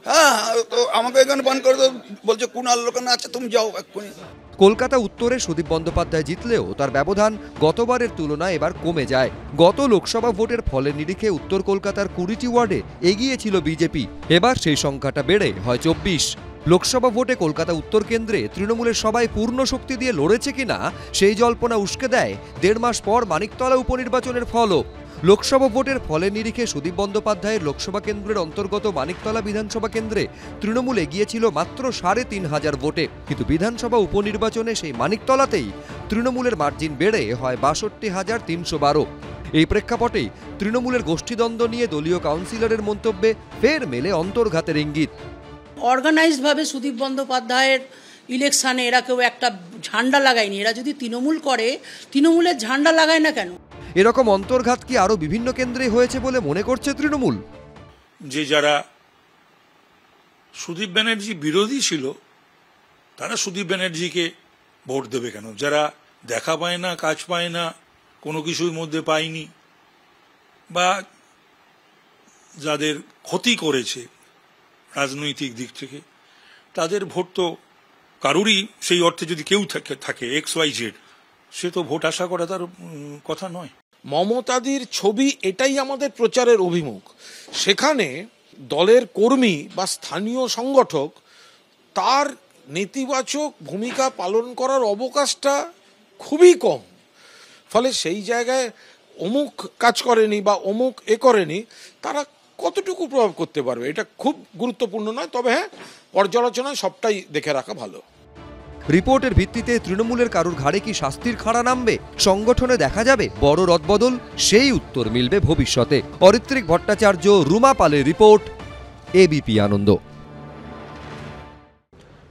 হ্যাঁ, তো আমাকে এখানে ফোন করে বলছে কুণাল লোকানে আছে, তুমি যাও এক্ষুনি। কলকাতা উত্তরে সুদীপ বন্দ্যোপাধ্যায় জিতলেও তার ব্যবধান গতবারের তুলনায় এবার কমে যায়। গত লোকসভা ভোটের ফলের নিরিখে উত্তর কলকাতার 20টি ওয়ার্ডে এগিয়ে ছিল বিজেপি, এবার সেই সংখ্যাটা বেড়ে হয় 24। লোকসভা ভোটে কলকাতা উত্তর কেন্দ্রে তৃণমূলের সবাই পূর্ণ শক্তি দিয়ে লড়েছে কিনা সেই জল্পনা উস্কে দেয় 1.5 মাস পর মানিকতলা উপনির্বাচনের ফলও। লোকসভা ভোটের ফলের নিরিখে সুদীপ বন্দ্যোপাধ্যায়ের লোকসভা কেন্দ্রের অন্তর্গত মানিকতলা বিধানসভা কেন্দ্রে তৃণমূল এগিয়েছিল মাত্র 3,500 ভোটে, কিন্তু বিধানসভা উপনির্বাচনে সেই মানিকতলাতেই তৃণমূলের মার্জিন বেড়ে হয় 62,312। এই প্রেক্ষাপটেই তৃণমূলের গোষ্ঠীদ্বন্দ্ব নিয়ে দলীয় কাউন্সিলরের মন্তব্যে ফের মেলে অন্তর্ঘাতের ইঙ্গিত। অর্গানাইজডভাবে সুদীপ বন্দ্যোপাধ্যায়ের ইলেকশনে এরা কেউ একটা ঝান্ডা লাগায়নি। এরা যদি তৃণমূল করে, তৃণমূলের ঝান্ডা লাগায় না কেন? এরকম অন্তর্ঘাত কি আরো বিভিন্ন কেন্দ্রে হয়েছে বলে মনে করছে তৃণমূল? যে যারা সুদীপ ব্যানার্জি বিরোধী ছিল তারা সুদীপ ব্যানার্জিকে ভোট দেবে কেন? যারা দেখা পায় না, কাজ পায় না, কোনো কিছুর মধ্যে পায়নি, বা যাদের ক্ষতি করেছে রাজনৈতিক দিক থেকে, তাদের ভোট তো কারুরই সেই অর্থে যদি কেউ থাকে XYZ, সে তো ভোট আশা করা তার কথা নয়। মমতাদির ছবি এটাই আমাদের প্রচারের অভিমুখ। সেখানে দলের কর্মী বা স্থানীয় সংগঠক তার নেতিবাচক ভূমিকা পালন করার অবকাশটা খুবই কম। ফলে সেই জায়গায় অমুক কাজ করেনি বা অমুক করেনি, তারা কতটুকু প্রভাব করতে পারবে এটা খুব গুরুত্বপূর্ণ নয়। তবে হ্যাঁ, পর্যালোচনায় সবটাই দেখে রাখা ভালো। রিপোর্টের ভিত্তিতে তৃণমূলের কারুর ঘাড়ে কি শাস্তির খাড়া নামবে? সংগঠনে দেখা যাবে বড় রদবদল? সেই উত্তর মিলবে ভবিষ্যতে। অরিত্রিক ভট্টাচার্য, রুমা পালের রিপোর্ট, এবিপি আনন্দ।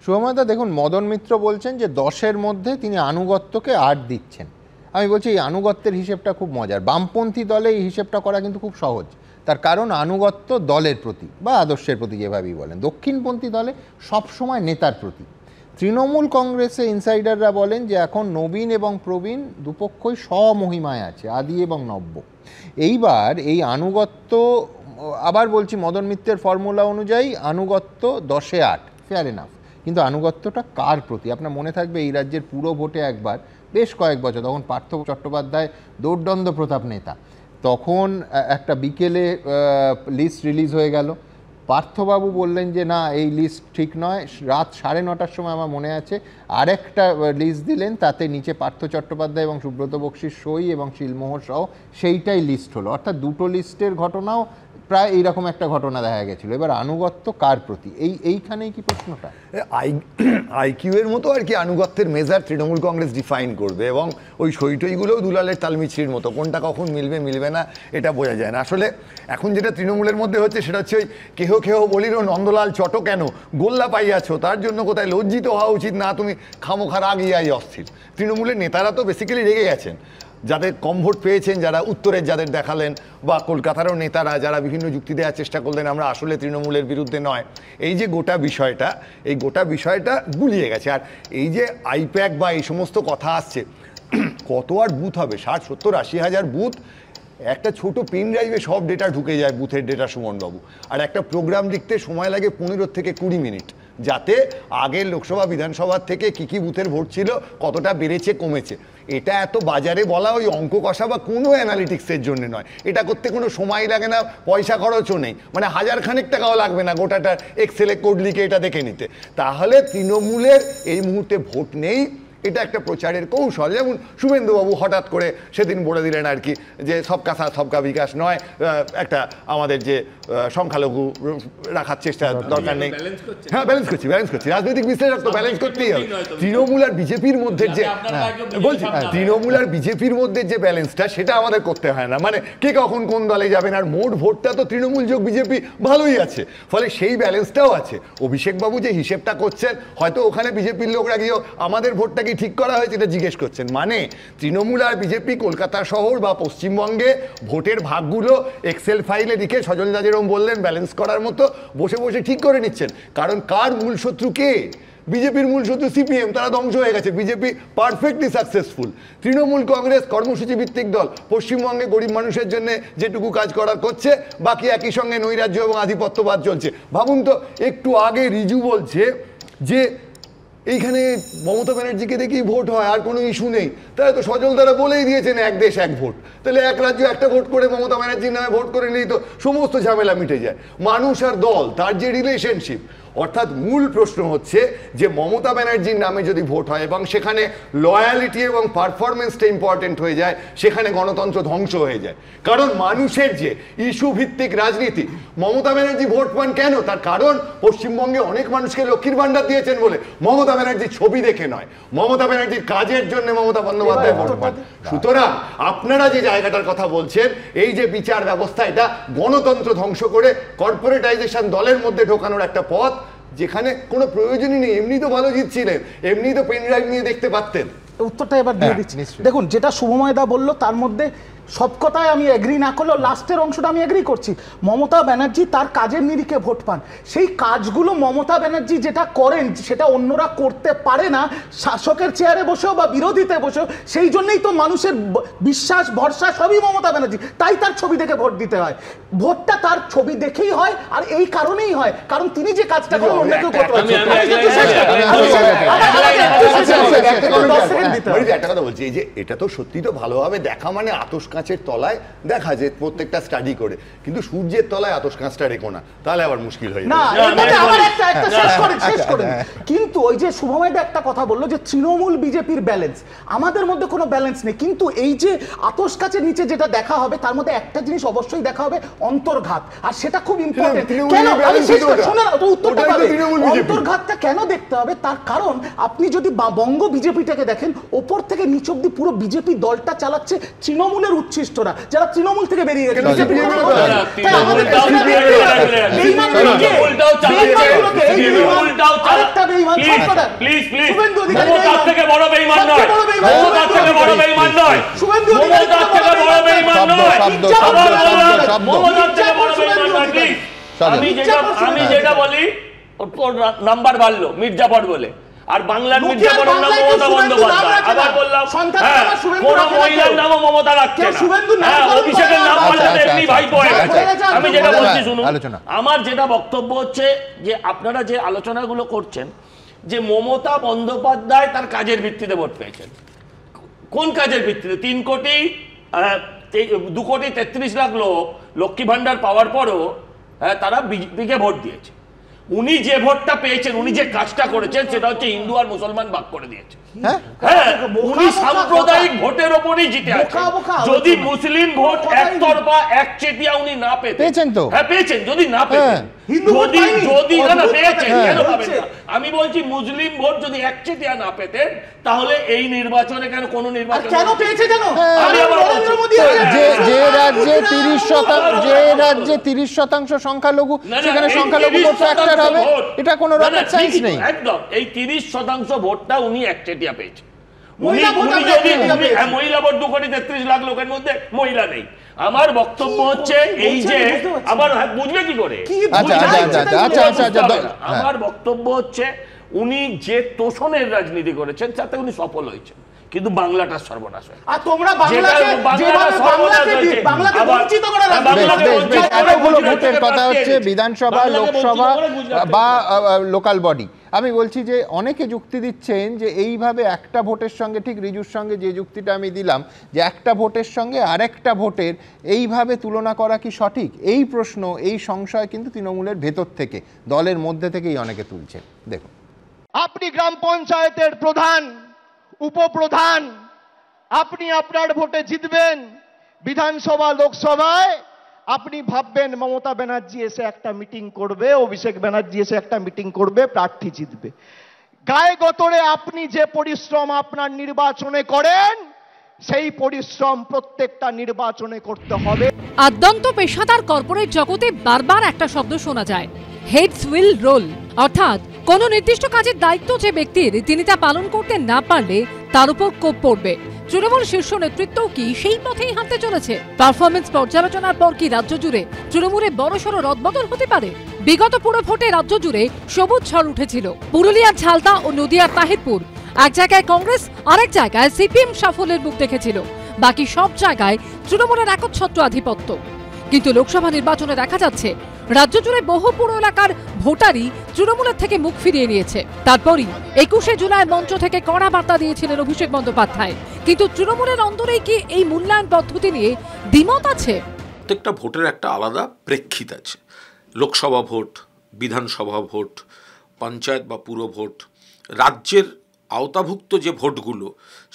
শুভময়দা, দেখুন, মদন মিত্র বলছেন যে 10-এর মধ্যে তিনি আনুগত্যকে 8 দিচ্ছেন। আমি বলছি এই আনুগত্যের হিসেবটা খুব মজার। বামপন্থী দলে এই হিসেবটা করা কিন্তু খুব সহজ, তার কারণ আনুগত্য দলের প্রতি বা আদর্শের প্রতি যেভাবেই বলেন। দক্ষিণপন্থী দলে সবসময় নেতার প্রতি। তৃণমূল কংগ্রেসে ইনসাইডাররা বলেন যে এখন নবীন এবং প্রবীণ দুপক্ষই স্বমহিমায় আছে, আদি এবং নব্য। এইবার এই আনুগত্য, আবার বলছি, মদন মিত্রের ফর্মুলা অনুযায়ী আনুগত্য 10-এ 8, ফেয়ার এনাফ। কিন্তু আনুগত্যটা কার প্রতি? আপনার মনে থাকবে এই রাজ্যের পুরো ভোটে একবার বেশ কয়েক বছর, তখন পার্থ চট্টোপাধ্যায় দৌর্দণ্ড প্রতাপ নেতা, তখন একটা বিকেলে লিস্ট রিলিজ হয়ে গেল। পার্থবাবু বললেন যে না, এই লিস্ট ঠিক নয়। রাত 9:30টার সময় আমার মনে আছে আরেকটা লিস্ট দিলেন, তাতে নিচে পার্থ চট্টোপাধ্যায় এবং সুব্রত বক্সির সই এবং শিলমোহর সহ সেইটাই লিস্ট হলো। অর্থাৎ দুটো লিস্টের ঘটনাও প্রায় এইরকম একটা ঘটনা দেখা গেছিল। এবার আনুগত্য কার প্রতি, এইখানেই কি প্রশ্নটা? আইকিউ এর মতো আর কি আনুগত্যের মেজার তৃণমূল কংগ্রেস ডিফাইন করবে, এবং ওই সইটইগুলোও দুলালের তালমিছরির মতো, কোনটা কখন মিলবে মিলবে না এটা বোঝা যায় না। আসলে এখন যেটা তৃণমূলের মধ্যে হচ্ছে সেটা হচ্ছে ওই কেহ কেহ বলিল নন্দলাল চটো কেন গোল্লা পাইয়াছো, তার জন্য কোথায় লজ্জিত হওয়া উচিত না, তুমি খামোখা রাগিয়াই অস্থির। তৃণমূলের নেতারা তো বেসিক্যালি রেগে গেছেন, যাদের কম ভোট পেয়েছেন, যারা উত্তরের যাদের দেখালেন, বা কলকাতারও নেতারা যারা বিভিন্ন যুক্তি দেওয়ার চেষ্টা করলেন আমরা আসলে তৃণমূলের বিরুদ্ধে নয়। এই যে গোটা বিষয়টা গুলিয়ে গেছে। আর এই যে আইপ্যাক বা এই সমস্ত কথা আসছে, কত আর বুথ হবে? 60, 70, 80 হাজার বুথ। একটা ছোট পেন ড্রাইভে সব ডেটা ঢুকে যায়, বুথের ডেটা, সুমনবাবু। আর একটা প্রোগ্রাম লিখতে সময় লাগে 15 থেকে 20 মিনিট, যাতে আগের লোকসভা বিধানসভার থেকে কী বুথের ভোট ছিল, কতটা বেড়েছে কমেছে। এটা এত বাজারে বলা ওই অঙ্ক কষা বা কোনো অ্যানালিটিক্সের জন্য নয়। এটা করতে কোনো সময় লাগে না, পয়সা খরচও নেই, মানে 1000 টাকাও লাগবে না গোটাটা এক্সেলে কোড লিখে এটা দেখে নিতে। তাহলে তৃণমূলের এই মুহূর্তে ভোট নেই, এটা একটা প্রচারের কৌশল। যেমন শুভেন্দুবাবু হঠাৎ করে সেদিন বলে দিলেন আর কি যে সবকা সাথ সবকা বিকাশ নয়, একটা আমাদের যে সংখ্যালঘু রাখার চেষ্টা দরকার নেই। হ্যাঁ, ব্যালেন্স করছি রাজনৈতিক বিশ্লেষক তো ব্যালেন্স করতেই হবে। তৃণমূল আর বিজেপির মধ্যে যে বলছি, তৃণমূল আর বিজেপির মধ্যে যে ব্যালেন্সটা, সেটা আমাদের করতে হয় না। মানে কে কখন কোন দলে যাবেন, আর মোট ভোটটা তো তৃণমূল যোগ বিজেপি ভালোই আছে, ফলে সেই ব্যালেন্সটাও আছে। অভিষেকবাবু যে হিসেবটা করছেন, হয়তো ওখানে বিজেপির লোকরা গিয়েও আমাদের ভোটটা কি ঠিক করা হয়েছে এটা জিজ্ঞেস করছেন। মানে তৃণমূল আর বিজেপি কলকাতা শহর বা পশ্চিমবঙ্গে ভোটের ভাগগুলো এক্সেল ফাইলে লিখে, সজলদা যেরকম বললেন ব্যালেন্স করার মতো, বসে বসে ঠিক করে নিচ্ছেন। কারণ কার মূল শত্রু কে? বিজেপির মূল শত্রু সিপিএম, তারা ধ্বংস হয়ে গেছে, BJP perfectly successful. Trinamool Congress কর্মসূচি ভিত্তিক দল, পশ্চিমবঙ্গে গরিব মানুষের জন্য যেটুকু কাজ করার করছে, বাকি একই সঙ্গে নৈরাজ্য এবং আধিপত্যবাদ চলছে। ভাবুন তো, একটু আগে রিজু বলছে যে এইখানে মমতা ব্যানার্জিকে দেখেই ভোট হয়, আর কোনো ইস্যু নেই। তাহলে তো সজল দ্বারা বলেই দিয়েছেন এক দেশ এক ভোট। তাহলে এক রাজ্য একটা ভোট করে মমতা ব্যানার্জির নামে ভোট করে নিলেই তো সমস্ত ঝামেলা মিটে যায়। মানুষ আর দল, তার যে রিলেশনশিপ, অর্থাৎ মূল প্রশ্ন হচ্ছে যে মমতা ব্যানার্জির নামে যদি ভোট হয় এবং সেখানে লয়ালিটি এবং পারফরমেন্সটা ইম্পর্টেন্ট হয়ে যায়, সেখানে গণতন্ত্র ধ্বংস হয়ে যায়। কারণ মানুষের যে ইস্যু ভিত্তিক রাজনীতি, মমতা ব্যানার্জি ভোট পান কেন? তার কারণ পশ্চিমবঙ্গে অনেক মানুষকে লক্ষ্মীর ভান্ডার দিয়েছেন বলে, মমতা ব্যানার্জির ছবি দেখে নয়, মমতা ব্যানার্জির কাজের জন্য মমতা বন্দ্যোপাধ্যায় ভোট পান। সুতরাং আপনারা যে জায়গাটার কথা বলছেন, এই যে বিচার ব্যবস্থা, এটা গণতন্ত্র ধ্বংস করে কর্পোরেটাইজেশন দলের মধ্যে ঢোকানোর একটা পথ, যেখানে কোনো প্রয়োজনই নেই। এমনি তো ভালো জিতছিলেন, এমনি তো পেন ড্রাইভ নিয়ে দেখতে পারতেন। উত্তরটা এবার দিয়ে দিচ্ছি। দেখুন, যেটা শুভময়দা বলল তার মধ্যে সব কথায় আমি এগ্রি না করলেও লাস্টের অংশটা আমি এগ্রি করছি। মমতা ব্যানার্জি তার কাজের নিরিখে ভোট পান, সেই কাজগুলো মমতা ব্যানার্জি যেটা করেন সেটা অন্যরা করতে পারে না, শাসকের চেয়ারে বসেও বা বিরোধীতে বসেও। সেই জন্যই তো মানুষের বিশ্বাস ভরসা সবই মমতা ব্যানার্জি, তাই তার ছবি দেখে ভোট দিতে হয়। ভোটটা তার ছবি দেখেই হয়, আর এই কারণেই হয় কারণ তিনি যে কাজটা করেন অন্য কেউ করতে পারে। একটা কথা বলছি, এই যে এটা তো সত্যি তো ভালোভাবে দেখা, মানে আতশ কাঁচের তলায় দেখা যে প্রত্যেকটা স্টাডি করে, কিন্তু সূর্যের তলায় আতশ কাঁচটা রেখো না, তাহলে আবার মুশকিল হয়ে না। কিন্তু ওই যে শুভময়দা একটা কথা বললো যে তৃণমূল বিজেপির ব্যালেন্স, আমাদের মধ্যে কোনো ব্যালেন্স নেই, কিন্তু এই যে আতশ কাঁচের নিচে যেটা দেখা হবে তার মধ্যে একটা জিনিস অবশ্যই দেখা হবে, অন্তর্ঘাত, আর সেটা খুব ইম্পর্টেন্ট। অন্তর্ঘাতটা কেন দেখতে হবে তার কারণ আপনি যদি বঙ্গ বিজেপিটাকে দেখেন, ওপর থেকে নিচ অব্দি পুরো বিজেপি দলটা চালাচ্ছে তৃণমূলের উচ্ছিষ্টরা, যারা তৃণমূল থেকে বেরিয়ে গেছে। আমি যেটা বলি নাম্বার বাড়লো মির্জাফর বলে, আর বাংলার মির্জাফর নাম মমতা বন্দ্যোপাধ্যায়। আবার বললাম কোন মহিলার নামও মমতা রাখছে না, অভিষেকের নাম পাল্টাতে এমনি ভাইপো হয়ে গেছে। আমি যেটা বলছি শুনুন, আমার যেটা বক্তব্য হচ্ছে যে আপনারা যে আলোচনাগুলো করছেন যে মমতা বন্দ্যোপাধ্যায় তার কাজের ভিত্তিতে ভোট পেয়েছেন। কোন কাজের ভিত্তিতে? 2 কোটি 33 লাখ লোক লক্ষ্মী ভান্ডার পাওয়ার পরও তারা বিজেপিকে ভোট দিয়েছে। উনি যে ভোটটা পেয়েছেন, উনি যে কাজটা করেছেন সেটা হচ্ছে হিন্দু আর মুসলমান ভাগ করে দিয়েছে। হ্যাঁ, উনি সাম্প্রদায়িক ভোটের ওপরই জিতে আছেন। যদি মুসলিম ভোট একতরফা একচেটিয়া উনি না পেতেন, হ্যাঁ পেয়েছেন, যদি না পেতেন, যদি না পেয়েছেন, কেন পাবেন না? আমি বলছি মুসলিম ভোট যদি একচেটিয়া না পেতেন তাহলে এই নির্বাচনে কেন কোনো নির্বাচন কেন পেয়েছে জানো? যে রাজ্যে 30% সংখ্যালঘু, সেখানে সংখ্যালঘু ভোট ফ্যাক্টর হবে, এটা কোনো রকেট সায়েন্স নেই। একদম এই 30% ভোটটা উনি একচেটিয়া পেয়েছে। মহিলা ভোট 2 কোটি 33 লাখ লোকের মধ্যে মহিলা নেই। আমার বক্তব্য হচ্ছে এই যে আবার বুঝবে কি করে, আমার বক্তব্য হচ্ছে উনি যে তোষণের রাজনীতি করেছেন তাতে উনি সফল হয়েছেন, কিন্তু বাংলাটা সর্বনাশ হয়েছে। আর তোমরা ভোটের কথা হচ্ছে বিধানসভা, লোকসভা বা লোকাল বডি। আমি বলছি যে অনেকে যুক্তি দিচ্ছেন যে এইভাবে একটা ভোটের সঙ্গে, ঠিক রিজুর সঙ্গে যে যুক্তিটা আমি দিলাম, যে একটা ভোটের সঙ্গে আরেকটা ভোটের এইভাবে তুলনা করা কি সঠিক? এই প্রশ্ন, এই সংশয় কিন্তু তৃণমূলের ভেতর থেকে, দলের মধ্যে থেকেই অনেকে তুলছে। দেখুন, আপনি গ্রাম পঞ্চায়েতের প্রধান, উপপ্রধান, আপনি আপনার ভোটে জিতবেন। বিধানসভা লোকসভায় আপনি ভাববেন মমতা ব্যানার্জি এসে একটা মিটিং করবে, অভিষেক ব্যানার্জি এসে একটা মিটিং করবে, প্রার্থী জিতবে। গায়ে গতরে আপনি যে পরিশ্রম আপনার নির্বাচনে করেন, সেই পরিশ্রম প্রত্যেকটা নির্বাচনে করতে হবে। আদ্যন্ত পেশাদার কর্পোরেট জগতে বারবার একটা শব্দ শোনা যায়, হেডস উইল রোল, অর্থাৎ কোন নির্দিষ্ট কাজের দায়িত্ব যে ব্যক্তির, তিনি তা পালন করতে না পারলে তার উপর কোপ পড়বে। তৃণমূল শীর্ষ নেতৃত্বও কি সেই পথেই হাঁটতে চলেছে? পারফরমেন্স পর্যালোচনার পর কি রাজ্য জুড়ে তৃণমূলে বড়সড় রদবদল হতে পারে? বিগত পুরো ভোটে রাজ্য জুড়ে সবুজ ঝড় উঠেছিল। পুরুলিয়ার ঝালদা ও নদিয়ার তাহিরপুর, এক জায়গায় কংগ্রেস, আরেক জায়গায় সিপিএম সাফল্যের মুখ দেখেছিল। বাকি সব জায়গায় তৃণমূলের একচ্ছত্র আধিপত্য। কিন্তু লোকসভা নির্বাচনে দেখা যাচ্ছে রাজ্য জুড়ে বহু পুরো এলাকার ভোটারই তৃণমূলের থেকে মুখ ফিরিয়ে নিয়েছে। তারপরই 21শে জুলাই মঞ্চ থেকে কড়া বার্তা দিয়েছিলেন অভিষেক বন্দ্যোপাধ্যায়। কিন্তু তৃণমূলের অন্তরেই কি এই মূল্যায়ন পদ্ধতি নিয়ে দ্বিমত আছে? প্রত্যেকটা ভোটের একটা আলাদা প্রেক্ষিত আছে। লোকসভা ভোট, বিধানসভা ভোট, পঞ্চায়েত বা পুরো ভোট, রাজ্যের আওতাভুক্ত যে ভোটগুলো,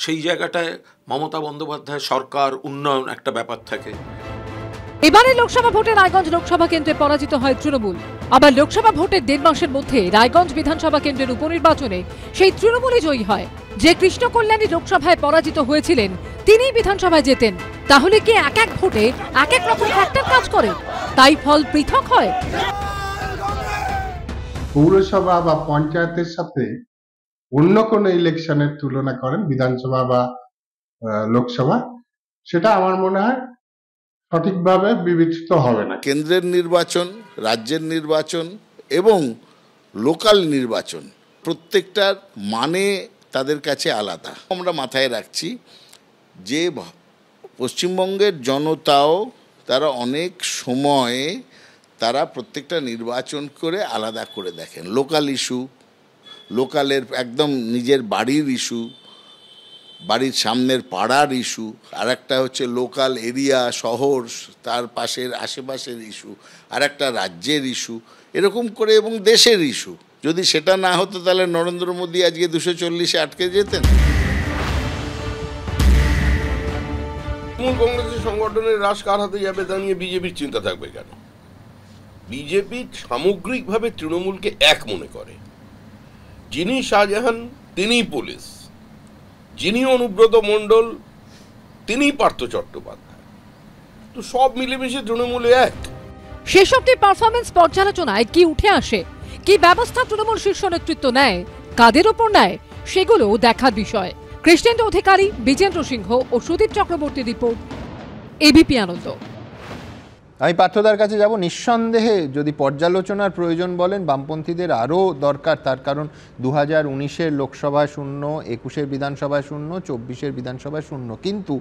সেই জায়গাটায় মমতা বন্দ্যোপাধ্যায় সরকার, উন্নয়ন একটা ব্যাপার থাকে। এবারে লোকসভা ভোটে রায়গঞ্জ লোকসভা কেন্দ্রে পরাজিত হয় তৃণমূল। আবার লোকসভা ভোটের 1.5 মাসের মধ্যে রায়গঞ্জ বিধানসভা কেন্দ্রের উপনির্বাচনে সেই তৃণমূলই জয়ী হয়। যে কৃষ্ণ কল্যাণী লোকসভায় পরাজিত হয়েছিলেন তিনিই বিধানসভায় জেতেন। তাহলে কি এক এক ভোটে এক এক রকম ফ্যাক্টর কাজ করে, তাই ফল পৃথক হয়? পৌরসভা বা পঞ্চায়েতের সাথে অন্য কোনো ইলেকশনের তুলনা করেন বিধানসভা বা লোকসভা, সেটা আমার মনে হয় সঠিকভাবে বিবেচিত হবে না। কেন্দ্রের নির্বাচন, রাজ্যের নির্বাচন এবং লোকাল নির্বাচন প্রত্যেকটার মানে তাদের কাছে আলাদা। আমরা মাথায় রাখছি যে পশ্চিমবঙ্গের জনতাও তারা অনেক সময়ে তারা প্রত্যেকটা নির্বাচন করে আলাদা করে দেখেন। লোকাল ইস্যু, লোকালের একদম নিজের বাড়ির ইস্যু, বাড়ির সামনের পাড়ার ইস্যু, আর একটা হচ্ছে লোকাল এরিয়া, শহর, তার পাশের আশেপাশের ইস্যু, আর একটা রাজ্যের ইস্যু, এরকম করে, এবং দেশের ইস্যু। যদি সেটা না হতো তাহলে নরেন্দ্র মোদী আজকে 240-এ আটকে যেতেন। তৃণমূল কংগ্রেসের সংগঠনের হ্রাস কার হাতে যাবে তা নিয়ে বিজেপির চিন্তা থাকবে কেন? বিজেপি সামগ্রিকভাবে তৃণমূলকে এক মনে করে। যিনি শাহজাহান তিনি পুলিশ, যিনি অনুব্রত মণ্ডল তিনি পার্থ চট্টোপাধ্যায়, তো সব মিলেমিশে তৃণমূলে এক। শেষবটি পারফরমেন্স পর্যালোচনায় কি উঠে আসে, কি ব্যবস্থা তৃণমূল শীর্ষ নেতৃত্ব নেয়, কাদের ওপর নেয়, সেগুলো দেখার বিষয়। কৃষ্ণেন্দু অধিকারী, বিজেন্দ্র সিংহ ও সুদীপ চক্রবর্তী রিপোর্ট, এবিপি আনন্দ। আমি পার্থদার কাছে যাব। নিঃসন্দেহে যদি পর্যালোচনার প্রয়োজন বলেন, বামপন্থীদের আরও দরকার, তার কারণ 2019-এর লোকসভায় শূন্য, 21-এর বিধানসভায় শূন্য, 24-এর বিধানসভায় শূন্য, কিন্তু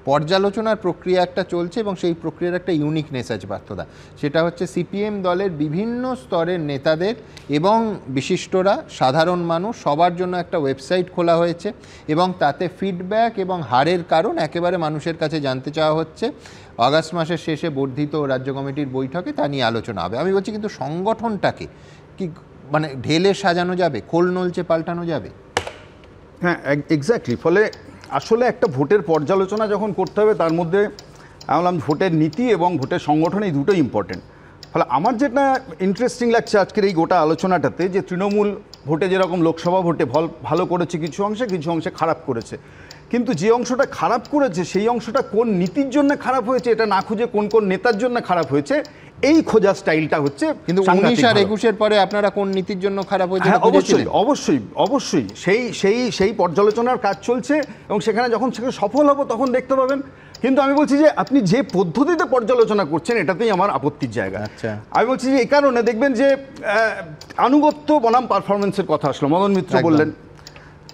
পর্যালোচনার প্রক্রিয়া একটা চলছে এবং সেই প্রক্রিয়ার একটা ইউনিকনেস আছে পার্থদা। সেটা হচ্ছে সিপিএম দলের বিভিন্ন স্তরের নেতাদের এবং বিশিষ্টরা, সাধারণ মানুষ, সবার জন্য একটা ওয়েবসাইট খোলা হয়েছে এবং তাতে ফিডব্যাক এবং হারের কারণ একেবারে মানুষের কাছে জানতে চাওয়া হচ্ছে। আগস্ট মাসের শেষে বর্ধিত রাজ্য কমিটির বৈঠকে তা নিয়ে আলোচনা হবে। আমি বলছি কিন্তু সংগঠনটাকে কি মানে ঢেলে সাজানো যাবে, খোল নলচে পাল্টানো যাবে? হ্যাঁ, এক্স্যাক্টলি। ফলে আসলে একটা ভোটের পর্যালোচনা যখন করতে হবে তার মধ্যে আমি বললাম ভোটের নীতি এবং ভোটের সংগঠন এই দুটোই ইম্পর্টেন্ট। ফলে আমার যেটা ইন্টারেস্টিং লাগছে আজকের এই গোটা আলোচনাটাতে, যে তৃণমূল ভোটে যেরকম লোকসভা ভোটে ভালো করেছে কিছু অংশে খারাপ করেছে, কিন্তু যে অংশটা খারাপ করেছে সেই অংশটা কোন নীতির জন্য খারাপ হয়েছে এটা না খুঁজে কোন কোন নেতার জন্য খারাপ হয়েছে এই খোঁজার স্টাইলটা হচ্ছে। কিন্তু 19 আর 21-এর পরে আপনারা কোন নীতির জন্য খারাপ হয়েছে? অবশ্যই সেই পর্যালোচনার কাজ চলছে এবং সেখানে যখন সফল হবো তখন দেখতে পাবেন। কিন্তু আমি বলছি যে আপনি যে পদ্ধতিতে পর্যালোচনা করছেন এটাতেই আমার আপত্তির জায়গা। আমি বলছি যে এই কারণে দেখবেন যে আনুগত্য বনাম পারফরমেন্সের কথা আসলো, মদন মিত্র বললেন।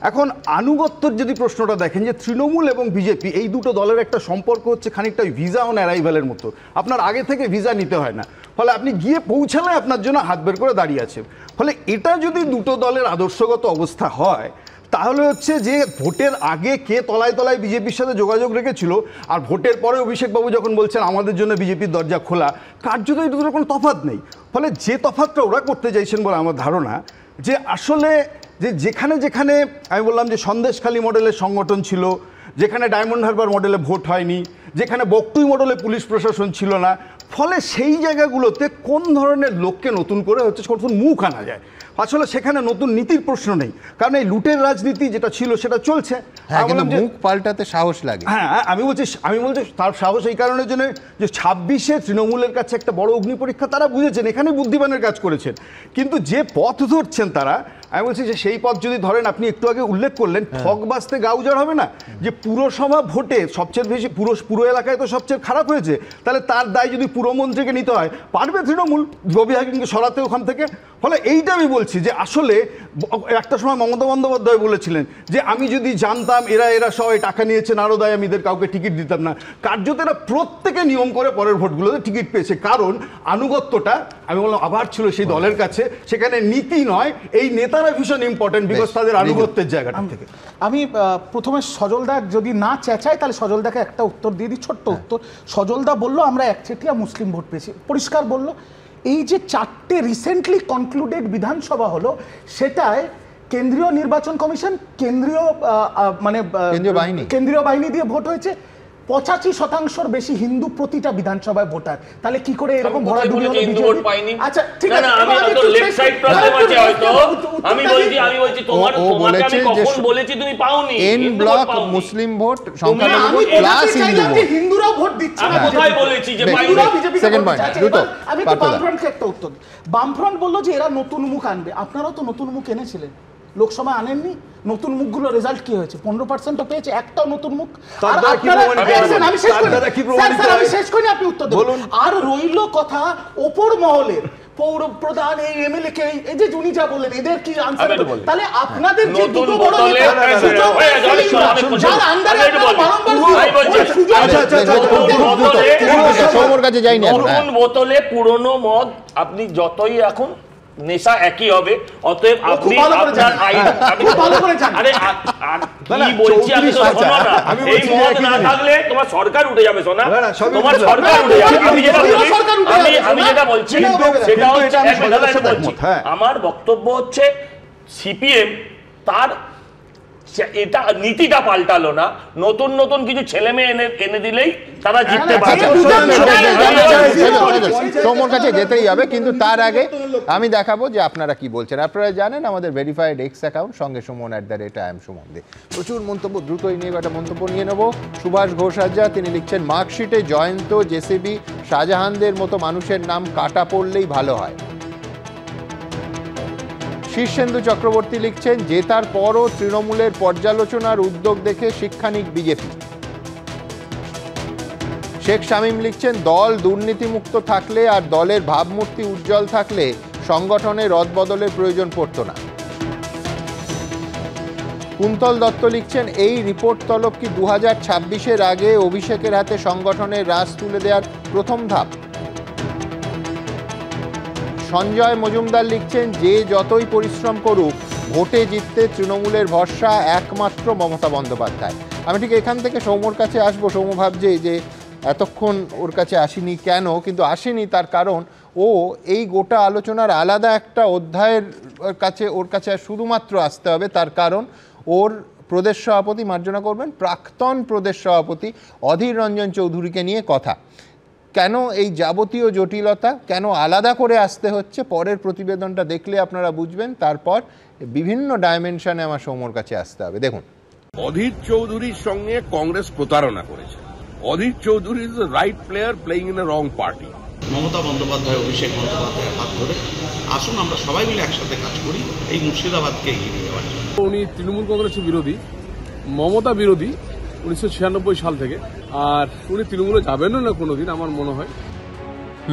এখন আনুগত্যর যদি প্রশ্নটা দেখেন, যে তৃণমূল এবং বিজেপি এই দুটো দলের একটা সম্পর্ক হচ্ছে খানিকটা ভিসা অন অ্যারাইভালের মতো। আপনার আগে থেকে ভিসা নিতে হয় না, ফলে আপনি গিয়ে পৌঁছালে আপনার জন্য হাত বের করে দাঁড়িয়ে আছে। ফলে এটা যদি দুটো দলের আদর্শগত অবস্থা হয় তাহলে হচ্ছে যে ভোটের আগে কে তলায় তলায় বিজেপির সাথে যোগাযোগ রেখেছিল আর ভোটের পরে অভিষেকবাবু যখন বলছেন আমাদের জন্য বিজেপির দরজা খোলা, কার্যত এই দুটোর কোনো তফাৎ নেই। ফলে যে তফাৎটা ওরা করতে চাইছেন বলে আমার ধারণা, যে আসলে যেখানে যেখানে আমি বললাম যে সন্দেশখালী মডেলের সংগঠন ছিল, যেখানে ডায়মন্ড হারবার মডেলে ভোট হয়নি, যেখানে বকটুই মডেলে পুলিশ প্রশাসন ছিল না, ফলে সেই জায়গাগুলোতে কোন ধরনের লোককে নতুন করে হচ্ছে কখন মুখ আনা যায়, আসলে সেখানে নতুন নীতির প্রশ্ন নেই। কারণ এই লুটের রাজনীতি যেটা ছিল সেটা চলছে। মুখ পাল্টাতে সাহস লাগে। হ্যাঁ, আমি বলছি তার সাহস এই কারণের জন্য যে 26-এ তৃণমূলের কাছে একটা বড় অগ্নি পরীক্ষা তারা বুঝেছেন, এখানে বুদ্ধিমানের কাজ করেছেন। কিন্তু যে পথ ধরছেন তারা, আমি বলছি যে সেই পথ যদি ধরেন, আপনি একটু আগে উল্লেখ করলেন ঠক বাঁচতে গাউজার হবে না, যে পুরসভা ভোটে সবচেয়ে বেশি পুরো এলাকায় তো সবচেয়ে খারাপ হয়েছে, তাহলে তার দায় যদি পুরমন্ত্রীকে নিতে হয়, পারবে তৃণমূল রবি হাকিমকে সরাতে ওখান থেকে। ফলে এইটা আমি বলছি যে আসলে একটা সময় মমতা বন্দ্যোপাধ্যায় বলেছিলেন যে আমি যদি জানতাম এরা সবাই টাকা নিয়েছেন আরও দায় আমি এদের কাউকে টিকিট দিতাম না। কার্যত এরা প্রত্যেকে নিয়ম করে পরের ভোটগুলোতে টিকিট পেয়েছে, কারণ আনুগত্যটা আমি বললাম আবার ছিল সেই দলের কাছে, সেখানে নীতি নয়, এই নেতারা ভীষণ ইম্পর্টেন্ট বিকজ তাদের আনুগত্যের জায়গাটা থেকে। আমি প্রথমে সজলদা যদি না চেঁচাই তাহলে সজলদাকে একটা উত্তর দিয়ে দিই, ছোট্ট উত্তর। সজলদা বললো আমরা একচেটিয়া মুসলিম ভোট পেয়েছি, পরিষ্কার বললো। এই যে 4টে রিসেন্টলি কনক্লুডেড বিধানসভা হলো, সেটায় কেন্দ্রীয় নির্বাচন কমিশন কেন্দ্রীয় বাহিনী দিয়ে ভোট হয়েছে। 85% বেশি হিন্দু প্রতিটা বিধানসভায় ভোটার, তাহলে কি করে এরকম ভরাডুবি হলো? আচ্ছা ঠিক আছে, আমি বলছি তোমাকে আমি কখন বলেছি তুমি পাওনি? এন ব্লক মুসলিম ভোট, সংখ্যালঘু ভোট প্লাস হিন্দু ভোট, হিন্দুরাও ভোট দিচ্ছে। আমি কোথায় বলেছি যে পাইনি? সেকেন্ড পয়েন্ট দ্রুত। আমি তো বামফ্রন্টকে একটা উত্তর, বামফ্রন্ট বললো যে এরা নতুন মুখ আনবে, আপনারাও তো নতুন মুখ এনেছিলেন। লোকসভা আনেননি, নতুন মুখগুলো রেজাল্ট কি হয়েছে? 15%ও পেয়েছে, একটাও নতুন মুখ। আমি শেষ করি, আপনি উত্তর দেবেন। আর রইল কথা ওপর মহলের পৌর প্রধান, এই এমএলএ কে, এই যে উনি যা বললেন, এদের কি আনসার? তাহলে আপনাদের যে দুটো বড় যার আন্ডারে বোতলে পুরনো মদ আপনি যতই এখন নেশা একই হবে, অতএব আপনি আপনার কি বলছি আমি তো শোনো না, এই মদ না থাকলে তোমার সরকার উঠে যাবে, শোনা তোমার সরকার উঠে যাবে। আমি যেটা বলছি সেটা হচ্ছে, আমার বক্তব্য হচ্ছে সিপিএম তার এটা নীতিটা পাল্টালো না, নতুন নতুন কিছু ছেলে মেয়ে এনে দিলেই তারা জিততে পারবে। সৌম্যর কাছে যেতেই হবে, কিন্তু তার আগে আমি দেখাবো যে আপনারা কি বলছেন। আপনারা জানেন আমাদের ভেরিফাইড এক্স অ্যাকাউন্ট সঙ্গে সুমন @IamSuman দে। প্রচুর মন্তব্য, দ্রুতই নিয়ে একটা মন্তব্য নিয়ে নেব। সুভাষ ঘোষাজ্জা তিনি লিখছেন, মার্কশিটে জয়ন্ত, জেসিবি, শাহজাহানদের মতো মানুষের নাম কাটা পড়লেই ভালো হয়। শীর্ষেন্দু চক্রবর্তী লিখছেন, জেতার পরও তৃণমূলের পর্যালোচনার উদ্যোগ দেখে শিক্ষানিক বিজেপি। শেখ শামীম লিখছেন, দল দুর্নীতিমুক্ত থাকলে আর দলের ভাবমূর্তি উজ্জ্বল থাকলে সংগঠনে রদবদলের প্রয়োজন পড়ত না। কুন্তল দত্ত লিখছেন, এই রিপোর্ট তলব কি 2026-এর আগে অভিষেকের হাতে সংগঠনের রাশ তুলে দেওয়ার প্রথম ধাপ? সঞ্জয় মজুমদার লিখছেন, যে যতই পরিশ্রম করুক ভোটে জিততে তৃণমূলের ভরসা একমাত্র মমতা বন্দ্যোপাধ্যায়। আমি ঠিক এখান থেকে সৌম্যর কাছে আসবো। সৌম্য ভাবছে যে এতক্ষণ ওর কাছে আসেনি কেন, কিন্তু আসেনি তার কারণ ও এই গোটা আলোচনার আলাদা একটা অধ্যায়ের কাছে ওর কাছে শুধুমাত্র আসতে হবে। তার কারণ ওর প্রদেশ সভাপতি, মার্জনা করবেন, প্রাক্তন প্রদেশ সভাপতি অধীর রঞ্জন চৌধুরীকে নিয়ে কথা। কেন এই যাবতীয় জটিলতা, কেন আলাদা করে আসতে হচ্ছে, পরের প্রতিবেদনটা দেখলে আপনারা বুঝবেন। তারপর বিভিন্ন ডাইমেনশনে আমার সৌম্যর কাছে আসতে হবে। দেখুন, অধীর চৌধুরীর সঙ্গে কংগ্রেস প্রতারণা করেছে। Adhir Chowdhury is the right player playing in a wrong party. Mamata Bandyopadhyay, Abhishek বন্দ্যোপাধ্যায়ের হাত ধরে আসুন আমরা সবাই মিলে একসাথে কাজ করি এই মুর্শিদাবাদকে এগিয়ে নিয়ে যাওয়ার জন্য। উনি তৃণমূল কংগ্রেসের বিরোধী, মমতা বিরোধী 1996 সাল থেকে, আর উনি তৃণমূলে যাবেনও না কোনোদিন আমার মনে হয়।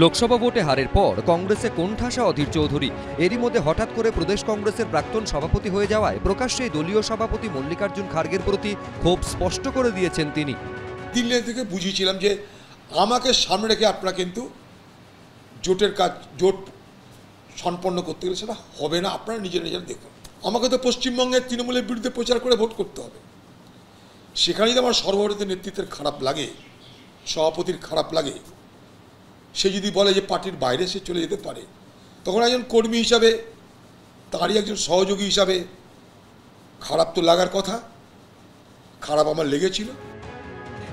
লোকসভা ভোটে হারের পর কংগ্রেসে কোণঠাসা অধীর চৌধুরী। এরই মধ্যে হঠাৎ করে প্রদেশ কংগ্রেসের প্রাক্তন সভাপতি হয়ে যাওয়ায় প্রকাশ্যে দলীয় সভাপতি মল্লিকার্জুন খার্গের প্রতি ক্ষোভ স্পষ্ট করে দিয়েছেন তিনি। দিল্লি থেকে বুঝিয়েছিলাম যে আমাকে সামনে রেখে আপনারা কিন্তু জোটের কাজ, জোট সম্পন্ন করতে গেলে সেটা হবে না, আপনারা নিজেরা নিজেরা দেখুন। আমাকে তো পশ্চিমবঙ্গের তৃণমূলের বিরুদ্ধে প্রচার করে ভোট করতে হবে। সেখানেই তো আমার সর্বভারতীয় নেতৃত্বের খারাপ লাগে, সভাপতির খারাপ লাগে। সে যদি বলে যে পার্টির বাইরে সে চলে যেতে পারে, তখন একজন কর্মী হিসাবে, তারই একজন সহযোগী হিসাবে খারাপ তো লাগার কথা, খারাপ আমার লেগেছিল।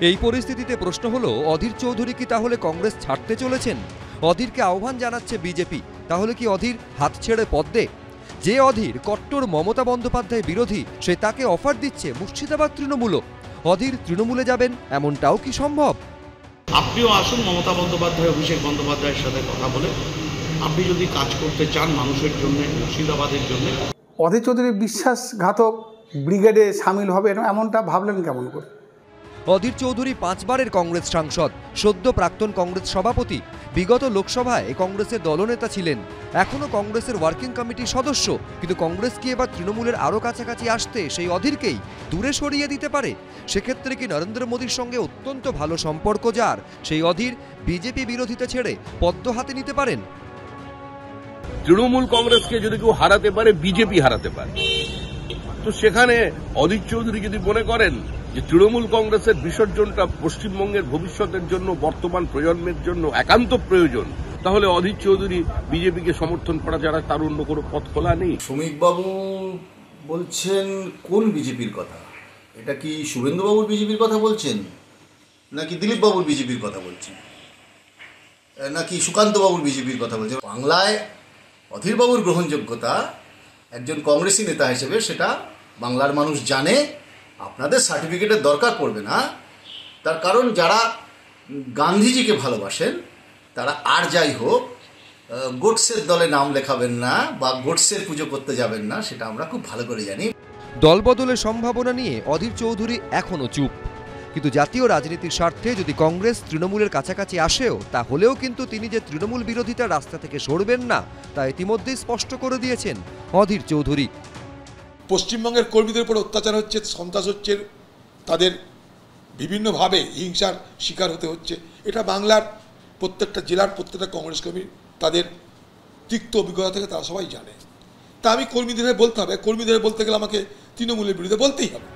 এই পরিস্থিতিতে প্রশ্ন হলো, অধীর চৌধুরী কি তাহলে কংগ্রেস ছাড়তে চলেছেন? অধীরকে আহ্বান জানাচ্ছে বিজেপি। তাহলে কি অধীর হাত ছেড়ে পথ দে? যে অধীর কট্টর মমতা বন্দ্যোপাধ্যায় বিরোধী, সে তাকে অফার দিচ্ছে মুর্শিদাবাদ তৃণমূলও। অধীর তৃণমূলে যাবেন, এমনটাও কি সম্ভব? আপনিও আসুন মমতা বন্দ্যোপাধ্যায়, অভিষেক বন্দ্যোপাধ্যায়ের সাথে কথা বলে আপনি যদি কাজ করতে চান মানুষের জন্য, মুর্শিদাবাদের জন্য। অধীর চৌধুরী বিশ্বাসঘাতক ব্রিগেডে সামিল হবে এমনটা ভাবলেন কেমন করে? অধীর চৌধুরী 5 বারের কংগ্রেস সাংসদ, সদ্য প্রাক্তন কংগ্রেস সভাপতি, বিগত লোকসভায় কংগ্রেসের দলনেতা ছিলেন, এখনও কংগ্রেসের ওয়ার্কিং কমিটির সদস্য। কিন্তু কংগ্রেস কি এবার তৃণমূলের আরও কাছাকাছি আসতে সেই অধীরকেই দূরে সরিয়ে দিতে পারে? সেক্ষেত্রে কি নরেন্দ্র মোদীর সঙ্গে অত্যন্ত ভালো সম্পর্ক যার, সেই অধীর বিজেপি বিরোধিতা ছেড়ে পদ্ম হাতে নিতে পারেন? তৃণমূল কংগ্রেসকে যদি কেউ হারাতে পারে, বিজেপি হারাতে পারে। তো সেখানে অধীর চৌধুরী যদি মনে করেন যে তৃণমূল কংগ্রেসের বিসর্জনটা পশ্চিমবঙ্গের ভবিষ্যতের জন্য, বর্তমান প্রজন্মের জন্য একান্ত প্রয়োজন, তাহলে অধীর চৌধুরী বিজেপিকে সমর্থন করা ছাড়া তার অন্য কোনো পথ খোলা নেই। শ্রমিকবাবু বলছেন কোন বিজেপির কথা? এটা কি শুভেন্দুবাবুর বিজেপির কথা বলছেন, নাকি দিলীপবাবুর বিজেপির কথা বলছেন, নাকি সুকান্তবাবুর বিজেপির কথা বলছেন? বাংলায় অধীরবাবুর গ্রহণযোগ্যতা একজন কংগ্রেসি নেতা হিসেবে সেটা বাংলার মানুষ জানে। আপনাদের সার্টিফিকেটের দরকার পড়বে না। তার কারণ যারা গান্ধীজিকে ভালোবাসেন তারা আর যাই হোক গোডসের দলে নাম লেখাবেন না বা গোডসের পুজো করতে যাবেন না, সেটা আমরা খুব ভালো করে জানি। দলবদলের সম্ভাবনা নিয়ে অধীর চৌধুরী এখনও চুপ, কিন্তু জাতীয় রাজনীতির স্বার্থে যদি কংগ্রেস তৃণমূলের কাছাকাছি আসেও, তাহলেও কিন্তু তিনি যে তৃণমূল বিরোধিতা রাস্তা থেকে সরবেন না তা ইতিমধ্যেই স্পষ্ট করে দিয়েছেন অধীর চৌধুরী। পশ্চিমবঙ্গের কর্মীদের উপর অত্যাচার হচ্ছে, সন্ত্রাস হচ্ছে, তাদের বিভিন্নভাবে হিংসার শিকার হতে হচ্ছে, এটা বাংলার প্রত্যেকটা জেলার প্রত্যেকটা কংগ্রেস কর্মী তাদের তিক্ত অভিজ্ঞতা থেকে তারা সবাই জানে। তা আমি কর্মীদের বলতে হবে, কর্মীদের বলতে গেলে আমাকে তৃণমূলের বিরুদ্ধে বলতেই হবে।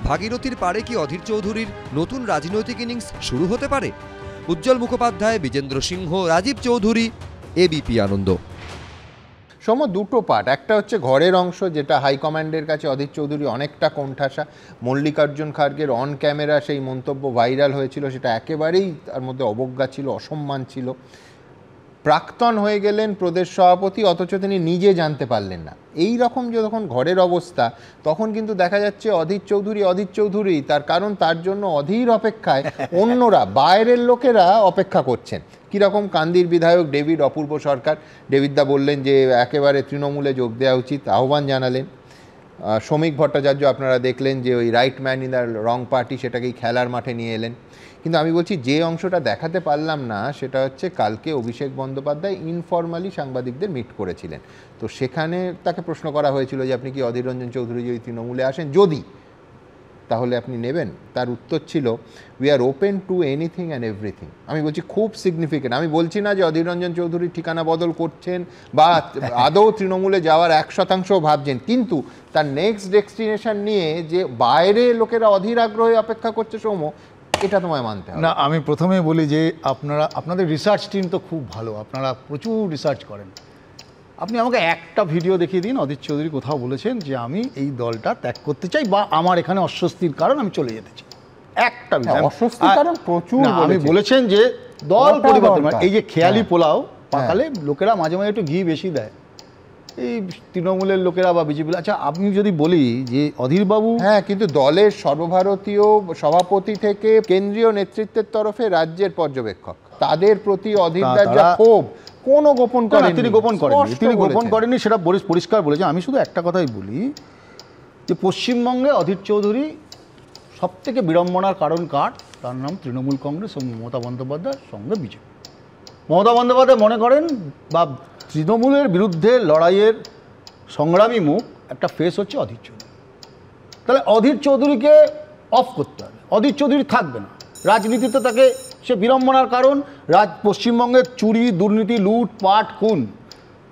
ভাগীরথীর পারে কি অধীর চৌধুরীর নতুন রাজনৈতিক ইনিংস শুরু হতে পারে? উজ্জ্বল মুখোপাধ্যায়, বিজেন্দ্র সিংহ, রাজীব চৌধুরী, এবিপি আনন্দ। দুটো পার্ট, একটা হচ্ছে ঘরের অংশ, যেটা হাইকমান্ডের কাছে অধীর চৌধুরী অনেকটা কোণঠাসা। মল্লিকার্জুন খার্গের অন ক্যামেরা সেই মন্তব্য ভাইরাল হয়েছিল, সেটা একেবারেই তার মধ্যে অবজ্ঞা ছিল, অসম্মান ছিল। প্রাক্তন হয়ে গেলেন প্রদেশ সভাপতি, অথচ তিনি নিজে জানতে পারলেন না। এই রকম যখন ঘরের অবস্থা, তখন কিন্তু দেখা যাচ্ছে অধীর চৌধুরী, তার কারণ তার জন্য অধীর অপেক্ষায় অন্যরা, বাইরের লোকেরা অপেক্ষা করছেন। কীরকম? কান্দির বিধায়ক ডেভিড অপূর্ব সরকার, ডেভিডদা বললেন যে একেবারে তৃণমূলে যোগ দেওয়া উচিত, আহ্বান জানালেন। শ্রমিক ভট্টাচার্য আপনারা দেখলেন যে ওই right man in the wrong party, সেটাকেই খেলার মাঠে নিয়ে এলেন। কিন্তু আমি বলছি যে অংশটা দেখাতে পারলাম না, সেটা হচ্ছে কালকে অভিষেক বন্দ্যোপাধ্যায় ইনফর্মালি সাংবাদিকদের মিট করেছিলেন। তো সেখানে তাকে প্রশ্ন করা হয়েছিল যে আপনি কি অধীর রঞ্জন চৌধুরী যদি তৃণমূলে আসেন, যদি, তাহলে আপনি নেবেন? তার উত্তর ছিল, we are open to anything and everything. আমি বলছি খুব সিগনিফিকেন্ট। আমি বলছি না যে অধীর রঞ্জন চৌধুরী ঠিকানা বদল করছেন বা আদৌ তৃণমূলে যাওয়ার 1% ভাবছেন, কিন্তু তার নেক্সট ডেস্টিনেশন নিয়ে যে বাইরে লোকেরা অধীর আগ্রহে অপেক্ষা করছে, সৌম্য, এটা তোমায় মানতে হবে। না, আমি প্রথমেই বলি যে আপনাদের রিসার্চ টিম তো খুব ভালো, আপনারা প্রচুর রিসার্চ করেন। আপনি আমাকে একটা ভিডিও দেখিয়ে দিন অধীর চৌধুরী কোথাও বলেছেন যে আমি এই দলটা ত্যাগ করতে চাই বা আমার এখানে অস্বস্তির কারণ আমি চলে যেতে চাই। একটা অস্বস্তির কারণ প্রচুর আমি বলেছেন যে দল পরিবর্তন, এই যে খেয়ালি পোলাও পাকালে লোকেরা মাঝে মাঝে একটু ঘি বেশি দেয়, এই তৃণমূলের লোকেরা বা বিজেপি। আচ্ছা, আমি যদি বলি যে অধীরবাবু, হ্যাঁ, কিন্তু দলের সর্বভারতীয় সভাপতি থেকে কেন্দ্রীয় নেতৃত্বের তরফে রাজ্যের পর্যবেক্ষক, তাদের প্রতি অধীরদার যা ক্ষোভ কোনো গোপন করেন, তিনি গোপন করেননি, সেটা পরিষ্কার বলেছেন। আমি শুধু একটা কথাই বলি যে পশ্চিমবঙ্গে অধীর চৌধুরী সব থেকে বিড়ম্বনার কারণ কার? তার নাম তৃণমূল কংগ্রেস এবং মমতা বন্দ্যোপাধ্যায়ের সঙ্গে বিজেপি। মমতা বন্দ্যোপাধ্যায় মনে করেন বা তৃণমূলের বিরুদ্ধে লড়াইয়ের সংগ্রামী মুখ একটা ফেস হচ্ছে অধীর চৌধুরী। তাহলে অধীর চৌধুরীকে অফ করতে হবে, অধীর চৌধুরী থাকবে না রাজনীতিতে। তাকে সে বিড়ম্বনার কারণ, পশ্চিমবঙ্গের চুরি, দুর্নীতি, লুট, পাট, খুন,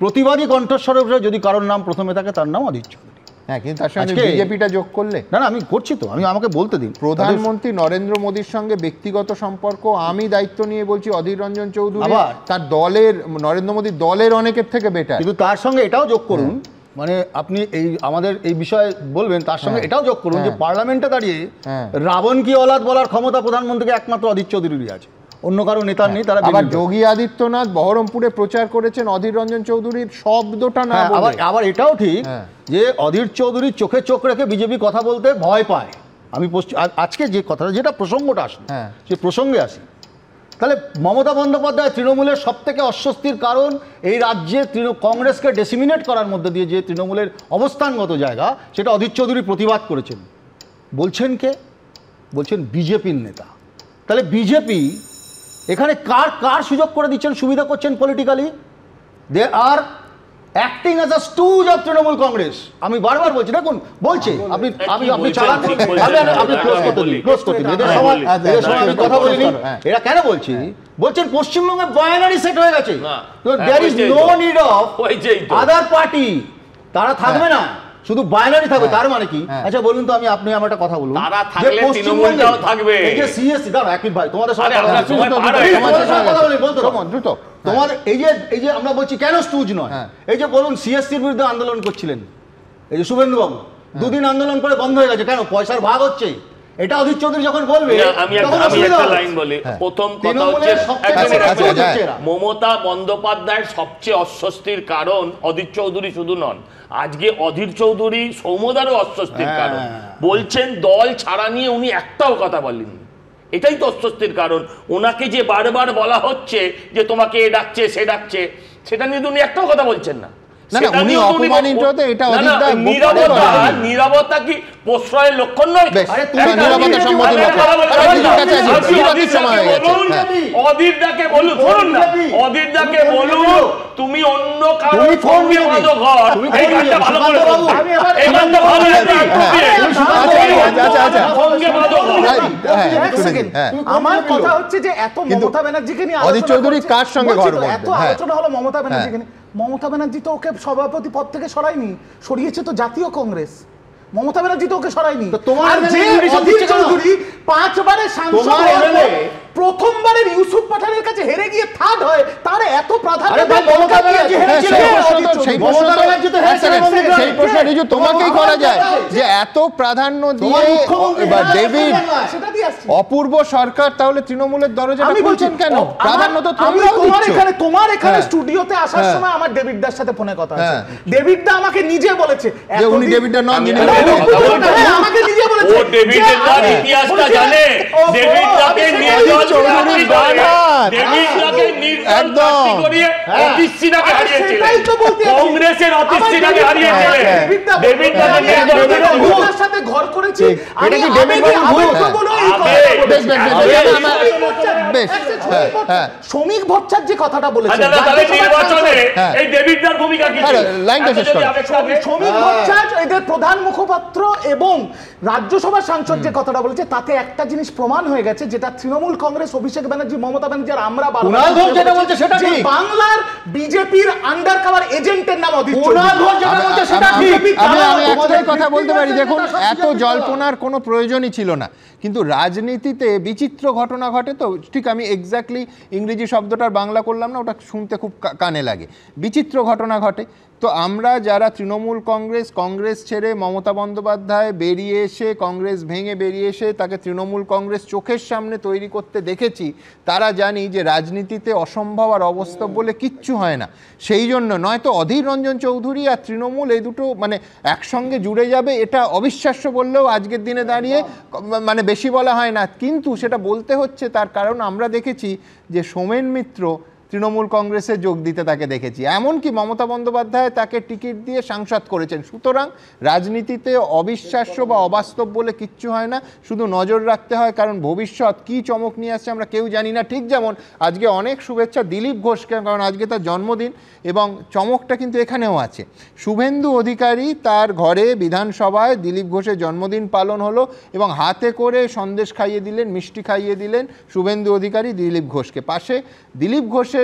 প্রতিবাদী কণ্ঠস্বরে যদি কারোর নাম প্রথমে থাকে, তার নাম অধীর চৌধুরী। হ্যাঁ, কিন্তু তার সঙ্গে বিজেপিটা যোগ করলে না, আমি করছি তো, আমাকে বলতে দিন। প্রধানমন্ত্রী নরেন্দ্র মোদীর সঙ্গে ব্যক্তিগত সম্পর্ক, আমি দায়িত্ব নিয়ে বলছি অধীর রঞ্জন চৌধুরী তার দলের, নরেন্দ্র মোদীর দলের অনেকের থেকে বেটার। কিন্তু তার সঙ্গে এটাও যোগ করুন, মানে আপনি এই আমাদের এই বিষয়ে বলবেন, তার সঙ্গে এটাও যোগ করুন যে পার্লামেন্টে দাঁড়িয়ে রাবণ কি অলাদ বলার ক্ষমতা প্রধানমন্ত্রীকে একমাত্র অধীর চৌধুরীরই আছে, অন্য কারো নেতার নেই। তারা আবার যোগী আদিত্যনাথ বহরমপুরে প্রচার করেছেন অধীর রঞ্জন চৌধুরীর শব্দটা না বলে। আবার এটাও ঠিক যে অধীর চৌধুরী চোখে চোখ রেখে বিজেপি কথা বলতে ভয় পায়। আমি আজকে যে কথাটা, যেটা প্রসঙ্গটা আসে, সে প্রসঙ্গে আসি। তাহলে মমতা বন্দ্যোপাধ্যায় তৃণমূলের সব থেকে অস্বস্তির কারণ, এই রাজ্যে কংগ্রেসকে ডেসিমিনেট করার মধ্যে দিয়ে যে তৃণমূলের অবস্থানগত জায়গা, সেটা অধীর চৌধুরী প্রতিবাদ করেছেন। বলছেন কে? বলছেন বিজেপির নেতা। তাহলে বিজেপি এখানে কার সুযোগ করে দিচ্ছেন, সুবিধা করছেন politically? They are acting as a stooge of Trinamool Congress. আমি বারবার বলছি, দেখুন বলছি, আপনি চালান, আপনি ক্লোজ করতে দিন। এদের সময় আমি কথা বলিনি। এরা কেন বলছি? বলছেন পশ্চিমবঙ্গে বাইনারি সেট হয়ে গেছে, there is no need of other party, তারা থাকবে না, শুধু বাইনারি থাকবে। তার মানে কি? আচ্ছা বলুন তো, আপনি আমার একটা কথা বলুন, যে পশ্চিমবঙ্গেও থাকবে এই যে সিএসসি, দাঁড়াও এক মিনিট ভাই, তোমাদের সাথে কথা বলি, বলতো দ্রুত। তোমাদের এই যে আমরা বলছি কেন স্টুজ নয়, এই যে বলুন সিএসসির বিরুদ্ধে আন্দোলন করছিলেন, এই যে শুভেন্দু বাবু, দুদিন আন্দোলন করে বন্ধ হয়ে গেছে, কেন? পয়সার ভাগ হচ্ছে। এটা অধীর চৌধুরী যখন বলবে, আমি একটা লাইন বলি। প্রথম কথা হচ্ছে মমতা বন্দ্যোপাধ্যায়ের সবচেয়ে অস্বস্তির কারণ অধীর চৌধুরী শুধু নন, আজকে অধীর চৌধুরী সৌম্যদারও অস্বস্তির কারণ। বলছেন দল ছাড়া নিয়ে উনি একটাও কথা বলেননি, এটাই তো অস্বস্তির কারণ। ওনাকে যে বারবার বলা হচ্ছে যে তোমাকে এ ডাকছে সে ডাকছে, সেটা নিয়ে উনি একটাও কথা বলছেন না। নীরবতা কি প্রশ্রয়ের লক্ষণ নয়? অধীরদাকে বলুন, ধরুন না, অধীরদাকে বলুন তুমি অন্য কারো সঙ্গে বাঁধো ঘর, এই গানটা ভালো করে এই গানটা ভালো আমার কথা হচ্ছে যে এত মমতা ব্যানার্জিকে নিয়ে অধীর চৌধুরী কার সঙ্গে ঘর বাঁধবেন? এত আলোচনা হলো মমতা ব্যানার্জিকে নিয়ে। মমতা ব্যানার্জি তো ওকে সভাপতি পদ থেকে সরায়নি, সরিয়েছে তো জাতীয় কংগ্রেস। মমতা ব্যানার্জি তো ওকে সরায়নি। আর যে অধীর চৌধুরী 5 বারের সাংসদ হয়ে প্রথমবারের ইউসুফ পাঠানের কাছে হেরে গিয়ে থার্ড হয়, তার এত প্রাধান্য মমতা ব্যানার্জি হেরেছিল। সেই প্রশ্ন রিজু তোমাকেই করা যায় যে এত প্রাধান্য দিয়ে ডেভিড অপূর্ব সরকার তাহলে তৃণমূলের দরজাটা খুলছেন কেন? প্রাধান্য তো তোমার এখানে স্টুডিওতে আসার সময় আমার ডেভিড দার সাথে ফোনে কথা আছে। ডেভিড দা আমাকে নিজে বলেছে যে উনি ডেভিড দা নন, আমাকে নিজে বলেছে ও ডেভিড দার ইতিহাসটা জানে। ডেভিড দাকে নিয়ে কংগ্রেসের অতিষ্ঠিতাকে সাথে ঘর করেছে। শ্রমিক ভট্টাচার্য যে কথাটা বলেছে এই ডেভিডদার ভূমিকা কি? শ্রমিক ভট্টাচার্য এদের প্রধান মুখপাত্র এবং রাজ্যসভার সাংসদ যে কথাটা বলেছে, তাতে একটা জিনিস প্রমাণ হয়ে গেছে, যেটা তৃণমূল কংগ্রেস, অভিষেক ব্যানার্জি, মমতা ব্যানার্জি আর আমরা বাংলার বিজেপির আন্ডার কভার এজেন্টের নাম অধীর চৌধুরী। আমি কথা বলতে পারি, দেখুন এত জল্পনার কোনো প্রয়োজনই ছিল না, কিন্তু রাজনীতিতে বিচিত্র ঘটনা ঘটে। তো ঠিক আমি এক্স্যাক্টলি ইংরেজি শব্দটার বাংলা করলাম না, ওটা শুনতে খুব কানে লাগে। বিচিত্র ঘটনা ঘটে। তো আমরা যারা তৃণমূল কংগ্রেস ছেড়ে মমতা বন্দ্যোপাধ্যায় বেরিয়ে এসে, কংগ্রেস ভেঙে বেরিয়ে এসে তাকে তৃণমূল কংগ্রেস চোখের সামনে তৈরি করতে দেখেছি, তারা জানি যে রাজনীতিতে অসম্ভব আর অবাস্তব বলে কিচ্ছু হয় না। সেই জন্য নয়তো অধীর রঞ্জন চৌধুরী আর তৃণমূল এই দুটো মানে একসঙ্গে জুড়ে যাবে, এটা অবিশ্বাস্য বললেও আজকের দিনে দাঁড়িয়ে মানে বেশি বলা হয় না, কিন্তু সেটা বলতে হচ্ছে। তার কারণ আমরা দেখেছি যে সোমেন মিত্র তৃণমূল কংগ্রেসে যোগ দিতে তাকে দেখেছি, এমনকি মমতা বন্দ্যোপাধ্যায় তাকে টিকিট দিয়ে সাংসদ করেছেন। সুতরাং রাজনীতিতে অবিশ্বাস্য বা অবাস্তব বলে কিচ্ছু হয় না, শুধু নজর রাখতে হয়, কারণ ভবিষ্যৎ কী চমক নিয়ে আসছে আমরা কেউ জানি না। ঠিক যেমন আজকে অনেক শুভেচ্ছা দিলীপ ঘোষকে, কারণ আজকে তার জন্মদিন, এবং চমকটা কিন্তু এখানেও আছে। শুভেন্দু অধিকারী তার ঘরে বিধানসভায় দিলীপ ঘোষের জন্মদিন পালন হলো এবং হাতে করে সন্দেশ খাইয়ে দিলেন, মিষ্টি খাইয়ে দিলেন শুভেন্দু অধিকারী দিলীপ ঘোষকে। পাশে দিলীপ ঘোষের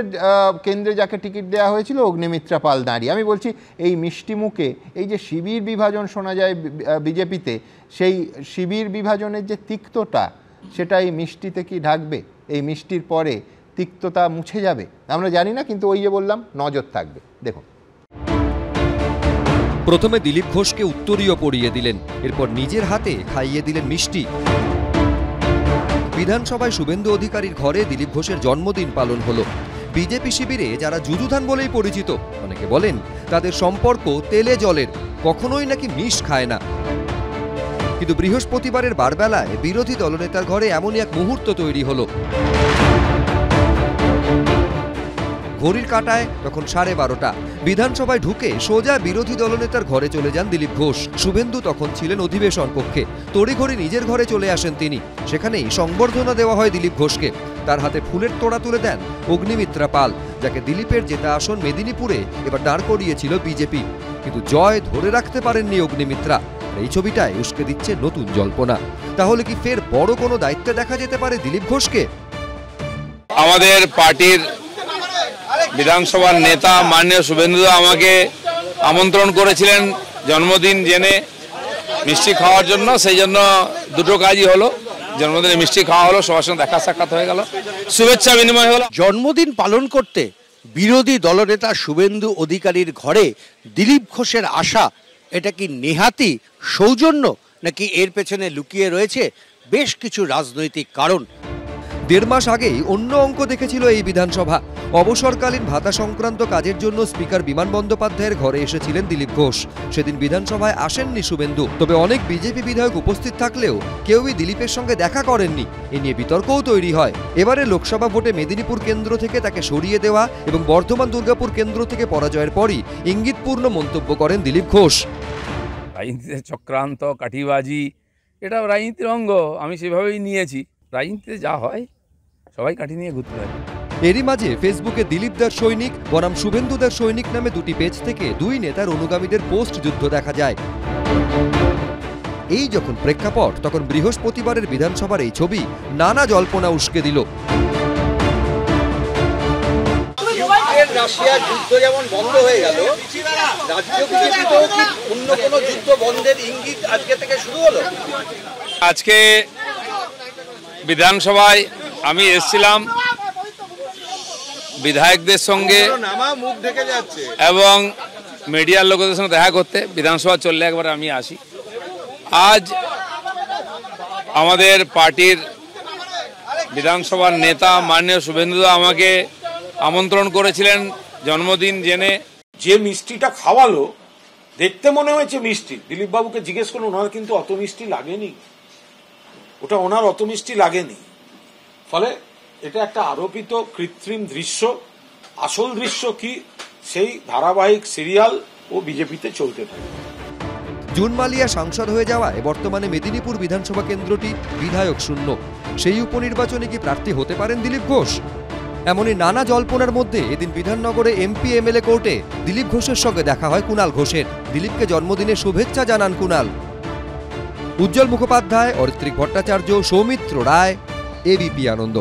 কেন্দ্রে যাকে টিকিট দেওয়া হয়েছিল অগ্নিমিত্রা পাল দাঁড়িয়ে। আমি বলছি এই মিষ্টি মুখে এই যে শিবির বিভাজন শোনা যায় বিজেপিতে, সেই শিবির বিভাজনের যে তিক্ততা, সেটা এই মিষ্টিতে কি ঢাকবে? এই মিষ্টির পরে তিক্ততা মুছে যাবে আমরা জানি না, কিন্তু ওই যে বললাম নজর থাকবে। দেখুন, প্রথমে দিলীপ ঘোষকে উত্তরীয় পরিয়ে দিলেন, এরপর নিজের হাতে খাইয়ে দিলেন মিষ্টি। বিধানসভায় শুভেন্দু অধিকারীর ঘরে দিলীপ ঘোষের জন্মদিন পালন হলো। বিজেপি শিবিরে যারা যুযুধান বলেই পরিচিত, অনেকে বলেন তাদের সম্পর্ক তেলে জলের, কখনোই নাকি মিশ খায় না। কিন্তু বৃহস্পতিবারের বারবেলায় বিরোধী দলনেতার ঘরে এমনই এক মুহূর্ত তৈরি হলো। ঘড়ির কাঁটায় তখন 12:30। বিধানসভায় ঢুকে সোজা বিরোধী দলনেতার ঘরে চলে যান দিলীপ ঘোষ। শুভেন্দু তখন ছিলেন অধিবেশন কক্ষে, তড়িঘড়ি নিজের ঘরে চলে আসেন তিনি। সেখানেই সংবর্ধনা দেওয়া হয় দিলীপ ঘোষকে। তার হাতে ফুলের তোড়া তুলে দেন অগ্নিমিত্রা পাল, যাকে দিলীপের জেতা আসন মেদিনীপুরে এবার দাঁড় করিয়েছিল বিজেপি। কিন্তু জয় ধরে রাখতে পারেননি অগ্নিমিত্রা। এই ছবিটায় উস্কে দিচ্ছে নতুন জল্পনা। তাহলে কি ফের বড় কোনো দায়িত্বে দেখা যেতে পারে দিলীপ ঘোষকে? আমাদের পার্টির বিধানসভার নেতা মাননীয় শুভেন্দু আমাকে আমন্ত্রণ করেছিলেন জন্মদিন জেনে মিষ্টি খাওয়ার জন্য, সেই জন্য দুটো কাজই হলো। জন্মদিনে মিষ্টি খাওয়া হলো, সবার সঙ্গে দেখা সাক্ষাৎ হয়ে গেল, শুভেচ্ছা বিনিময় হলো। জন্মদিন পালন করতে বিরোধী দলনেতা শুভেন্দু অধিকারীর ঘরে দিলীপ ঘোষের আসা, এটা কি নেহাতি সৌজন্য নাকি এর পেছনে লুকিয়ে রয়েছে বেশ কিছু রাজনৈতিক কারণ? 1.5 মাস আগেই অন্য অঙ্ক দেখেছিল এই বিধানসভা। অবসরকালীন ভাতা সংক্রান্ত কাজের জন্য স্পিকার বিমান বন্দ্যোপাধ্যায়ের ঘরে এসেছিলেন দিলীপ ঘোষ। সেদিন বিধানসভায় আসেননি শুভেন্দু, তবে অনেক বিজেপি বিধায়ক উপস্থিত থাকলেও কেউই দিলীপের সঙ্গে দেখা করেননি। এ নিয়ে বিতর্কও তৈরি হয়। এবারে লোকসভা ভোটে মেদিনীপুর কেন্দ্র থেকে তাকে সরিয়ে দেওয়া এবং বর্ধমান দুর্গাপুর কেন্দ্র থেকে পরাজয়ের পরই ইঙ্গিতপূর্ণ মন্তব্য করেন দিলীপ ঘোষ। রাজনীতিতে চক্রান্ত, কাঠিবাজি, এটা রাজনীতির অঙ্গ, আমি সেভাবেই নিয়েছি। রাজনীতিতে যা হয় সবাই কাঠি নিয়ে ঘুরতে হয়। এরই মাঝে ফেসবুকে দিলীপ দার সৈনিক বনাম শুভেন্দু দার সৈনিক নামে দুটি পেজ থেকে দুই নেতার অনুগামীদের পোস্ট যুদ্ধ দেখা যায়। এই যখন প্রেক্ষাপট, তখন বৃহস্পতিবারের বিধানসভার এই ছবি নানা জল্পনা উস্কে দিল। রাশিয়া যুদ্ধ যেমন বন্ধ হয়ে গেল, রাজ্য বিজেপিতেও কি অন্য কোনো যুদ্ধ বন্ধের ইঙ্গিত আজকে থেকে শুরু হলো? আজকে বিধানসভায় আমি এসেছিলাম বিধায়কদের সঙ্গে এবং মিডিয়ার লোকদের সঙ্গে দেখা করতে। বিধানসভা চললে একবার আমি আসি। আজ আমাদের পার্টির বিধানসভার নেতা মাননীয় শুভেন্দু আমাকে আমন্ত্রণ করেছিলেন জন্মদিন জেনে। যে মিষ্টিটা খাওয়ালো দেখতে মনে হয়েছে মিষ্টি, দিলীপ বাবুকে জিজ্ঞেস করুন, ওনার কিন্তু অত মিষ্টি লাগেনি, ওটা ওনার অত মিষ্টি লাগেনি। ফলে এটা একটা আরোপিত কৃত্রিম দৃশ্য। আসল দৃশ্য কি, সেই ধারাবাহিক সিরিয়াল ও বিজেপিতে চলতে থাকে। জুন মালিয়া সাংসদ হয়ে যাওয়ায় বর্তমানে মেদিনীপুর বিধানসভা কেন্দ্রটি বিধায়ক শূন্য। সেই উপনির্বাচনে কি প্রার্থী হতে পারেন দিলীপ ঘোষ? এমনই নানা জল্পনার মধ্যে এদিন বিধাননগরে এমপি এমএলএ কোর্টে দিলীপ ঘোষের সঙ্গে দেখা হয় কুণাল ঘোষের। দিলীপকে জন্মদিনে শুভেচ্ছা জানান কুণাল। উজ্জ্বল মুখোপাধ্যায়, অরিত্রিক ভট্টাচার্য, সৌমিত্র রায়, এবিপি আনন্দ।